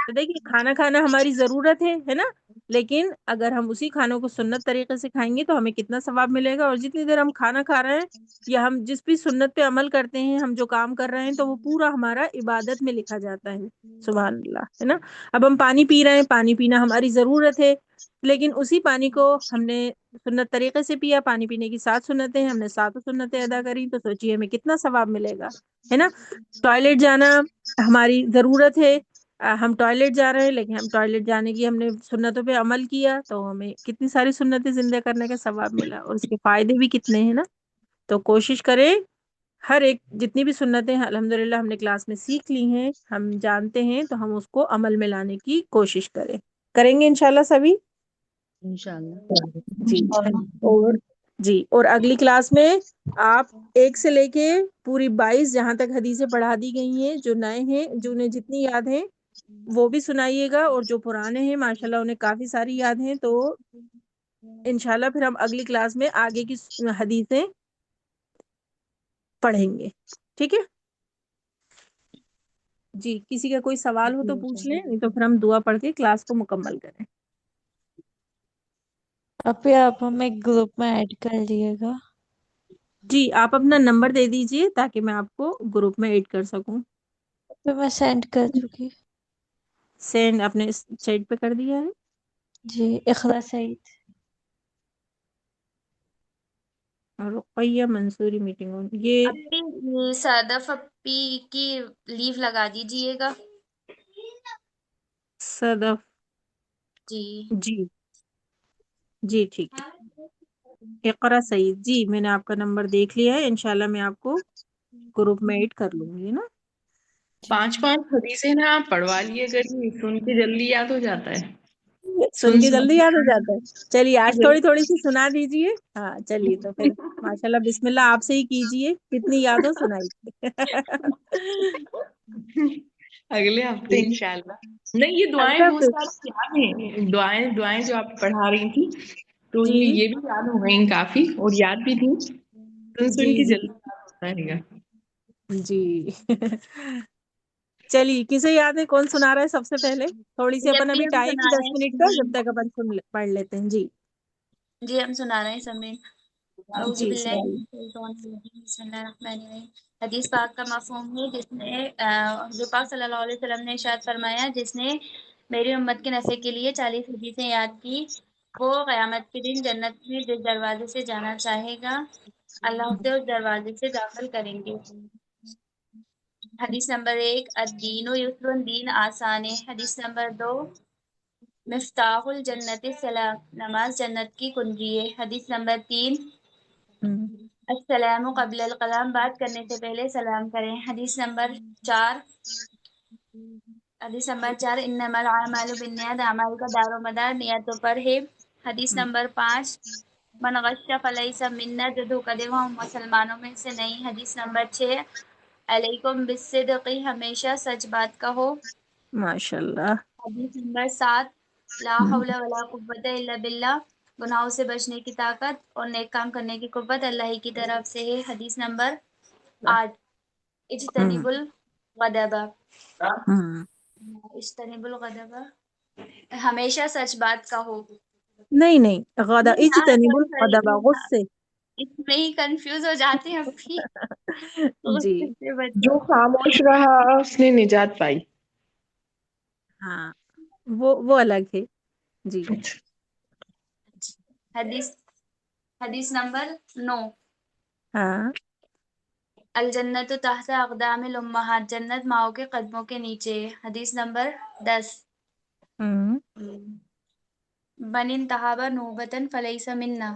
تو دیکھیے کھانا کھانا ہماری ضرورت ہے نا، لیکن اگر ہم اسی کھانوں کو سنت طریقے سے کھائیں گے تو ہمیں کتنا ثواب ملے گا، اور جتنی دیر ہم کھانا کھا رہے ہیں یا ہم جس بھی سنت پہ عمل کرتے ہیں، ہم جو کام کر رہے ہیں تو وہ پورا ہمارا عبادت میں لکھا جاتا ہے، سبحان اللہ، ہے نا۔ اب ہم پانی پی رہے ہیں، پانی پینا ہماری ضرورت ہے، لیکن اسی پانی کو ہم نے سنت طریقے سے پیا، پانی پینے کی 7 سنتیں ہم نے 7 سنتیں ادا کری، تو سوچیے ہمیں کتنا ثواب ملے گا، ہے نا۔ ٹوائلٹ جانا ہماری ضرورت ہے، ہم ٹوائلٹ جا رہے ہیں، لیکن ہم ٹوائلٹ جانے کی ہم نے سنتوں پہ عمل کیا تو ہمیں کتنی ساری سنتیں زندہ کرنے کا ثواب ملا، اور اس کے فائدے بھی کتنے ہیں نا۔ تو کوشش کریں ہر ایک جتنی بھی سنتیں ہیں الحمدللہ ہم نے کلاس میں سیکھ لی ہیں، ہم جانتے ہیں، تو ہم اس کو عمل میں لانے کی کوشش کریں گے انشاءاللہ سبھی، انشاءاللہ۔ جی۔ اور جی، اور اگلی کلاس میں آپ 1 سے لے کے پوری 22 جہاں تک حدیثیں پڑھا دی گئی ہیں، جو نئے ہیں، جنہیں جتنی یاد ہیں وہ بھی سنائیے گا، اور جو پرانے ہیں ماشاءاللہ انہیں کافی ساری یاد ہیں، تو انشاءاللہ پھر ہم اگلی کلاس میں آگے کی حدیثیں پڑھیں گے، ٹھیک ہے جی۔ کسی کا کوئی سوال ہو تو پوچھ لیں، نہیں تو پھر ہم دعا پڑھ کے کلاس کو مکمل کریں۔ ابھی آپ ہمیں گروپ میں ایڈ کر لیے گا۔ جی، آپ اپنا نمبر دے دیجئے تاکہ میں آپ کو گروپ میں ایڈ کر سکوں۔ پھر میں سینڈ کر چکی۔ سینڈ اپنے چیٹ پہ کر دیا ہے؟ جی، اخلاص سعید۔ رقیہ منصوری میٹنگ یہ اپی صادف اپی کی لیو لگا دیجئے گا۔ صدف، جی جی جی ٹھیک ہے۔ اقرا سعید، جی میں نے آپ کا نمبر دیکھ لیا ہے، انشاءاللہ میں آپ کو گروپ میں ایڈ کر لوں گی نا۔ 5 حدیثیں نا آپ پڑھوا لیے کریے، سن کے جلدی یاد ہو جاتا ہے۔ سن کے جلدی یاد ہو جاتا ہے، چلیے آج تھوڑی جلدی تھوڑی سی سنا دیجئے۔ ہاں چلیے، تو پھر ماشاءاللہ بسم اللہ آپ سے ہی کیجئے، کتنی یاد ہو سنائیے۔ اگلے ہفتے جی، انشاءاللہ۔ نہیں، یہ دعائیں اگلے بہت ہفتے، ساری یاد ہیں، دعائیں جو آپ پڑھا رہی تھی تو جی یہ بھی یاد ہو گئیں کافی، اور یاد بھی تھی، سن جی کے جی جلدی یاد ہوتا رہے گا۔ جی۔ چلیے کسے یاد ہے، کون سنا رہا ہے سب سے پہلے؟ تھوڑی سی جی اپن اپی ابھی ہم ٹائم سنا ہے رہے 10 ہیں منٹ کا، جب سمرین، تک اپن پڑھ لیتے ہیں، جی جی ہم سنا رہے ہیں سمرین۔ اعوذ جی باللہ من سنائیے۔ الشیطان الرجیم، بسم اللہ الرحمن الرحیم۔ حدیث پاک کا مفہوم ہے جس نے حضور پاک صلی اللہ علیہ وسلم نے ارشاد فرمایا، جس نے میری امت کے نفع کے لیے 40 حدیثیں یاد کی، وہ قیامت کے دن جنت میں جس دروازے سے جانا چاہے گا اللہ اسے اس دروازے سے داخل کریں گے۔ حدیث نمبر 1، الدین یسر، دین آسان ہے۔ حدیث نمبر 2، مفتاح الجنت السلام، نماز جنت کی کنجی ہے۔ حدیث نمبر 3، ہم، السلام قبل الکلام، بات کرنے سے پہلے سلام کریں۔ حدیث نمبر 4، انما الاعمال بالنیات، اعمال کا دار و مدار نیتوں پر ہے۔ حدیث نمبر 5 من غش فلیس منا، جو دھوکہ دے وہ ہم مسلمانوں میں سے نہیں. حدیث نمبر 6 علیکم بالصدق، ہمیشہ سچ بات کہو. ماشاء اللہ. حدیث نمبر 7 لا حول ولا قوت الا باللہ، گناہوں سے بچنے کی طاقت اور نیک کام کرنے کی قوت اللہ ہی کی طرف سے ہے. حدیث نمبر 8 اجتنب الغضب، اجتنب الغضب، ہمیشہ سچ بات کہو. نہیں غدا نہیں ہاں اجتنب سوری الغضب، سوری، غصے. اس میں ہی کنفیوز ہو جاتے ہیں ابھی. جی غصے سے بچو. جو خاموش رہا اس نے نجات پائی. ہاں وہ الگ ہے. جی. حدیث نمبر 9 ہاں. الجنت تحت اقدام الامہات، جنت ماؤں کے قدموں کے نیچے. حدیث نمبر 10 من انتہب نوبتن فلیس منا.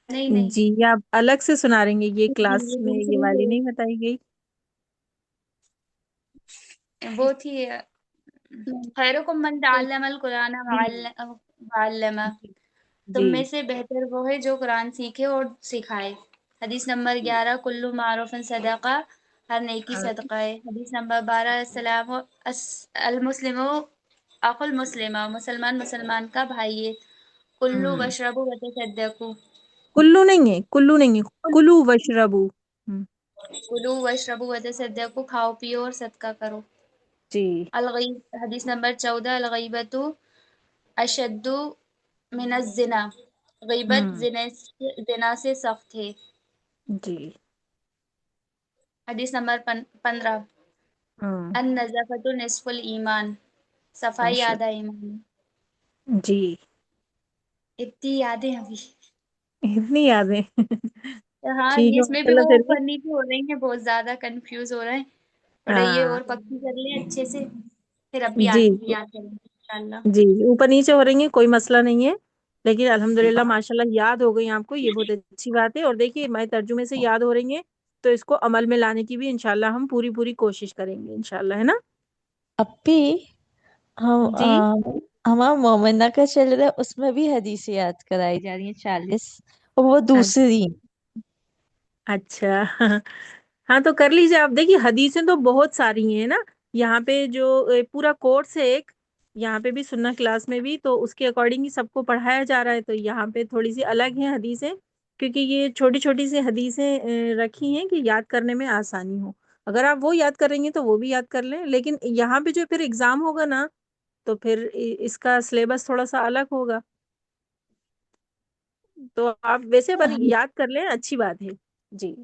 نہیں جی یہ آپ الگ سے سنا رہیں گے، یہ جی کلاس یہ میں یہ دوسری والی ہے، نہیں بتائی گئی. وہ تھی خیرکم من تعلم القرآن وعلمہ، تم جی. میں سے بہتر وہ ہے جو قرآن سیکھے اور سکھائے. حدیث نمبر 11 کل معروف صدقہ، ہر نیکی صدقہ ہے. حدیث نمبر 12 السلام المسلم اخو المسلمہ، مسلمان مسلمان کا بھائی ہے. کلو وشربو وتصدقو، کلو نہیں ہے، کلو نہیں ہے، کلو وشربو. کلو وشربو وتصدقو، کھاؤ پیو اور صدقہ کرو. جی. حدیث نمبر 14 الغیبت اشد من الزنا، غیبت زنا سے سخت ہے. جی. حدیث نمبر 15 النظافۃ نصف الایمان، صفائی ماشاء آدھا ایمان. جی. اتنی یادیں ابھی. اتنی یادیں. ہاں ٹھیک یہ ہے اس میں ماشاء بھی وہ اللہ پھر بھی. اوپر نیچے ہو رہی ہیں، بہت زیادہ کنفیوز ہو رہے ہیں. تھوڑا یہ ہاں اور پکی کر لیں اچھے سے، پھر اب بھی جی یاد کریں گے انشاءاللہ. جی اوپر نیچے ہو رہی ہیں، کوئی مسئلہ نہیں ہے، لیکن الحمدللہ ماشاء اللہ یاد ہو گئی آپ کو، یہ بہت اچھی بات ہے. اور دیکھیے میں ترجمے سے یاد ہو رہی ہیں تو اس کو عمل میں لانے کی بھی انشاءاللہ ہم پوری کوشش کریں گے انشاءاللہ، ہے نا. اپی ہم جی. ہمارا مومنہ کا چل رہا ہے، اس میں بھی حدیث یاد کرائی جا رہی ہیں 40، اور وہ دوسری. اچھا ہاں تو کر لیجیے آپ. دیکھیے حدیثیں تو بہت ساری ہیں نا، یہاں پہ جو پورا کورس ہے ایک، یہاں پہ بھی سننا کلاس میں بھی، تو اس کے اکارڈنگ ہی سب کو پڑھایا جا رہا ہے. تو یہاں پہ تھوڑی سی الگ ہیں حدیثیں، کیونکہ یہ چھوٹی چھوٹی سی حدیثیں رکھی ہیں کہ یاد کرنے میں آسانی ہو. اگر آپ وہ یاد کریں گے تو وہ بھی یاد کر لیں، لیکن یہاں پہ جو پھر ایگزام ہوگا نا تو پھر اس کا سلیبس تھوڑا سا الگ ہوگا. تو آپ ویسے پر یاد کر لیں، اچھی بات ہے. جی.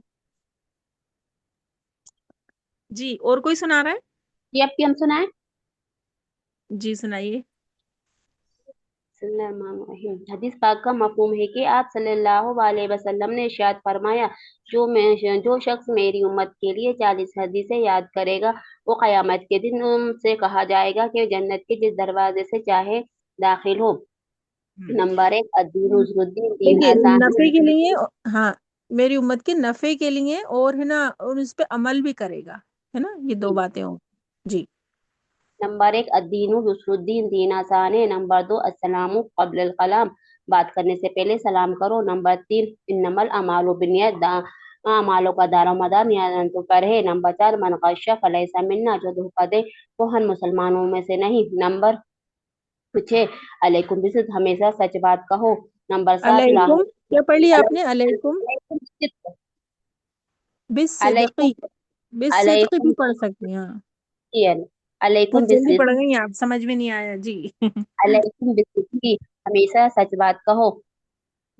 جی اور کوئی سنا رہا ہے؟ جی اب کی ہم سنائیں. جی سنائیے. بسم اللہ الرحمن الرحیم. حدیث پاک کا مفہوم ہے کہ آپ صلی اللہ علیہ وسلم نے ارشاد فرمایا جو شخص میری امت کے لیے 40 حدیثیں یاد کرے گا وہ قیامت کے دن سے کہا جائے گا کہ جنت کے جس دروازے سے چاہے داخل ہو. نمبر 1 الدین عزر الدین، دین دیکھیے آسان نفع کے لیے، ہاں میری امت کے نفع کے لیے، اور ہے نا اور اس پہ عمل بھی کرے گا، ہے نا، یہ دو باتیں ہوں. جی. نمبر 1 الدین یسر الدین، دین آسان ہے. نمبر 2 السلام قبل الکلام، بات کرنے سے پہلے سلام کرو. نمبر 3 انما الاعمال بالنیات، اعمالوں کا دار و مدار نیتوں پر ہے. نمبر 4 من غش فلیس منا، جو دھوکہ دے وہ ہم مسلمانوں میں سے نہیں. نمبر 6 علیکم بالصدق، ہمیشہ سچ بات کہو. نمبر 7 علیکم کیا پڑھ لیا آپ نے؟ علیکم بالصدقی، بالصدق بھی پڑھ سکتے ہیں. ہاں علیکم بہت جلدی پڑھ بالصدق، گئی ہیں آپ، سمجھ میں نہیں آیا. جی. علیکم بالصدق، ہمیشہ سچ بات کہو.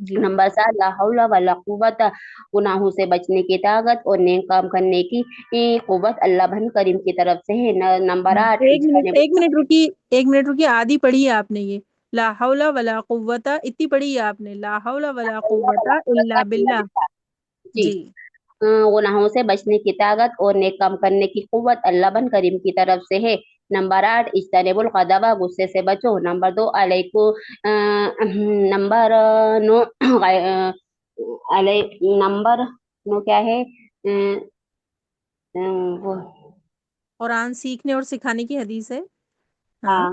جی. نمبر 7 لا حول ولا قوت، گناہوں سے بچنے کی طاقت اور نیک کام کرنے کی قوت اللہ بن کریم کی طرف سے ہے. نمبر 8 ایک منٹ رکی، آدھی پڑھی ہے آپ نے یہ لا حول ولا قوت، اتنی پڑھی ہے آپ نے لا حول ولا قوت الا باللہ. جی جی. گناہوں سے بچنے کی طاقت اور نیک کام کرنے کی قوت اللہ بن کریم کی طرف سے ہے. نمبر 8 اجتنب الغضب، غصے سے بچو. نمبر 2 نمبر 9 نمبر 9 کیا ہے؟ وہ قرآن سیکھنے اور سکھانے کی حدیث ہے. ہاں. ہاں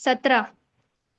17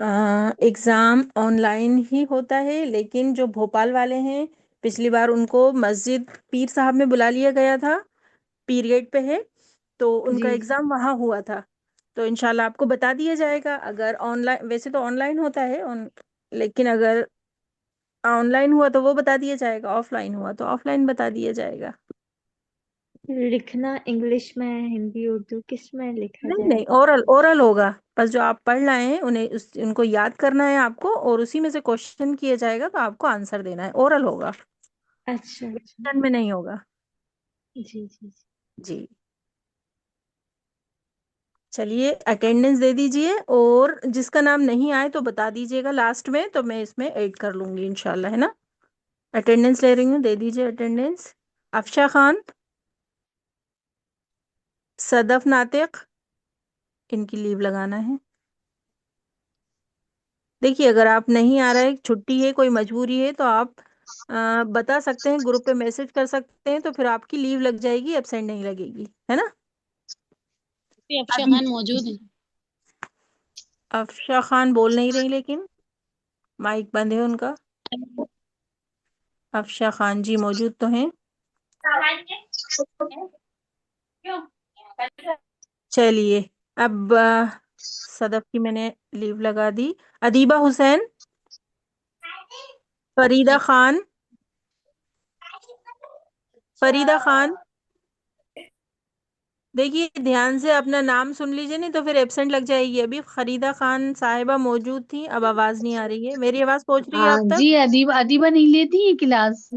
ایگزام آن لائن ہی ہوتا ہے، لیکن جو بھوپال والے ہیں پچھلی بار ان کو مسجد پیر صاحب میں بلا لیا گیا تھا، پیریڈ پہ ہے تو ان کا جی ایگزام وہاں ہوا تھا، تو انشاءاللہ آپ کو بتا دیا جائے گا. اگر آن لائن، ویسے تو آن لائن ہوتا ہے لیکن اگر آن لائن ہوا تو وہ بتا دیا جائے گا، آف لائن ہوا تو آف لائن بتا دیا جائے گا. لکھنا انگلش میں، ہندی، اردو، کس میں لکھا نہیں جائے نہیں، گا؟ اورل ہوگا. بس جو آپ پڑھ لائے ہیں ان کو یاد کرنا ہے آپ کو، اور اسی میں سے کوشچن کیا جائے گا تو آپ کو آنسر دینا ہے. اورل ہوگا، اچھا اچھا، ریٹن میں نہیں ہوگا. جی جی جی. جی چلیے اٹینڈنس دے دیجئے، اور جس کا نام نہیں آئے تو بتا دیجئے گا لاسٹ میں، تو میں اس میں ایڈ کر لوں گی انشاءاللہ، ہے نا. اٹینڈنس لے رہی ہوں، دے دیجئے اٹینڈنس. افشا خان، صدف ناطق، ان کی لیو لگانا ہے. دیکھیے اگر آپ نہیں آ رہا ہے، چھٹی ہے، کوئی مجبوری ہے، تو آپ بتا سکتے ہیں، گروپ پہ میسج کر سکتے ہیں، تو پھر آپ کی لیو لگ جائے گی، ایبسینٹ نہیں لگے گی، ہے نا. افشا ابھی خان موجود ہیں؟ افشا خان بول نہیں رہی، لیکن مائک بند ہے ان کا. افشا خان جی موجود تو ہیں. چلیے اب صدف کی میں نے لیو لگا دی. ادیبہ حسین، فریدہ خان، فریدہ خان، دیکھیے دھیان سے اپنا نام سن لیجیے، نہیں تو پھر ایبسینٹ لگ جائے گی. ابھی فریدہ خان صاحبہ موجود تھی، اب آواز نہیں آ رہی ہے. میری آواز پہنچ رہی ہے ہاں آپ تک؟ جی، ادیبہ نہیں لیتی ہے کلاس،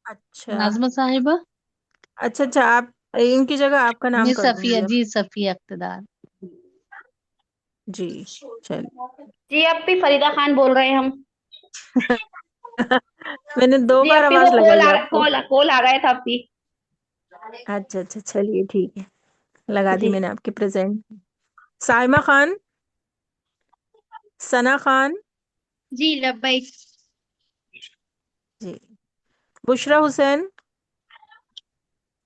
اچھا ناظمہ صاحبہ. اچھا اچھا، آپ ان کی جگہ آپ کا نام میں کر دوں صفیہ، گی اب. جی صفیہ اقتدار. جی چلیے. جی اپی فریدہ خان بول رہے ہیں ہم. میں نے 2 جی بار اپی وہ آواز لگائی آپ کو. کول آ گیا تھا اپی. اچھا اچھا چلیے ٹھیک ہے، لگا دی جی میں نے آپ کے پریزنٹ. سائمہ خان، ثنا خان، جی لبیک. جی بشرا حسین،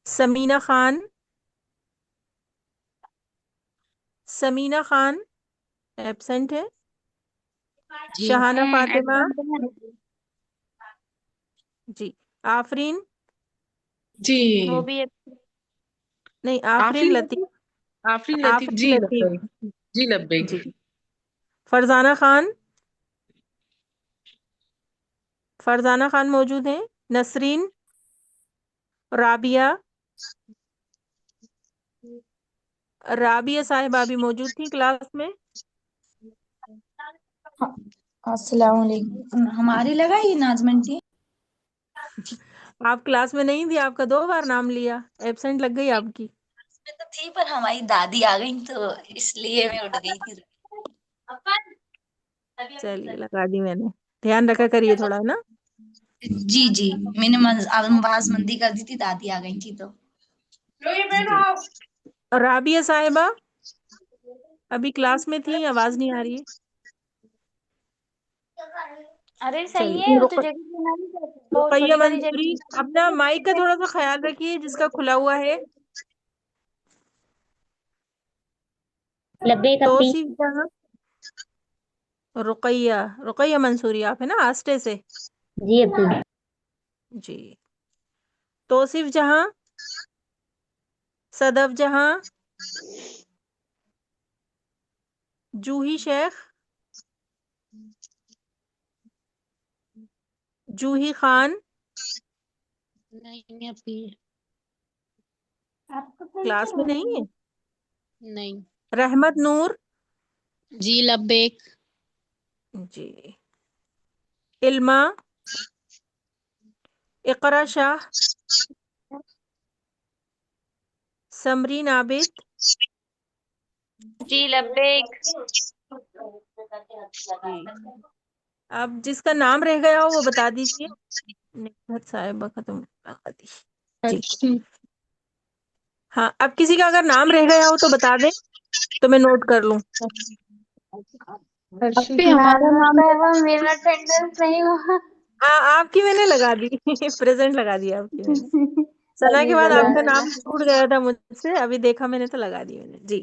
سمینہ خان، سمینہ خان ایبسینٹ ہے. جی شہانہ فاطمہ، ایبسنٹ ہے. جی. آفرین، جی وہ بھی نہیں آفرین آفرین لطیف، لطیف، آفرین لطیف آفرین جی لطیف. لبیک. جی لبیک. جی. فرزانہ خان، فرزانہ خان موجود ہیں. نسرین، رابعہ، رابعہ صاحبہ بھی موجود تھی کلاس میں. السلام علیکم. ہماری لگائی نازمن جی؟ آپ کلاس میں نہیں تھی، آپ کا 2 بار نام لیا، ایبسینٹ لگ گئی آپ کی. میں تو تھی پر ہماری دادی آ گئی تو اس لیے میں اٹھ گئی تھی. چلیے لگا دی میں نے، دھیان رکھا کریے تھوڑا، ہے نا. جی جی، میں نے آواز مندی کر دی تھی، دادی آ گئی تھی تو. جی. رابعہ صاحبہ ابھی کلاس میں تھی، آواز نہیں آ رہی ہے. ارے صحیح ہے، چلیے وہ تو جگہ پہ نہ نہیں کرتے، وہ رقیہ چھوٹی والی منصوری، اپنا مائک کا تھوڑا سا خیال رکھیے جس کا کھلا ہوا ہے. لبیک اپی. توصیف جہاں، رقیہ منصوری آپ ہے نا آسٹے سے. جی اپی. جی. توصیف جہاں، صدف جہاں، جوہی شیخ، جوہی خان، نہیں اپی. کلاس میں نہیں ہے. نہیں. رحمت نور، جی لبیک. جی. علما، اقرا شاہ، سمرین عابد، جی لبیک. جی. اب جس کا نام رہ گیا ہو وہ بتا دیجیے. نکہت صاحبہ کا تو لگا دی. جی ہاں، اب کسی کا اگر نام رہ گیا ہو تو بتا دیں تو میں نوٹ کر لوں. ہرشی، اپی ہمارا نام ہے، میرا اٹینڈنس نہیں ہوا. ہاں آپ کی میں نے لگا دی، پریزنٹ لگا دیا آپ کی میں نے. ثنا کے چلیے بعد آپ کا الحمد نام للہ. چھوٹ گیا تھا مجھ سے، ابھی دیکھا میں نے تو لگا دی میں نے. جی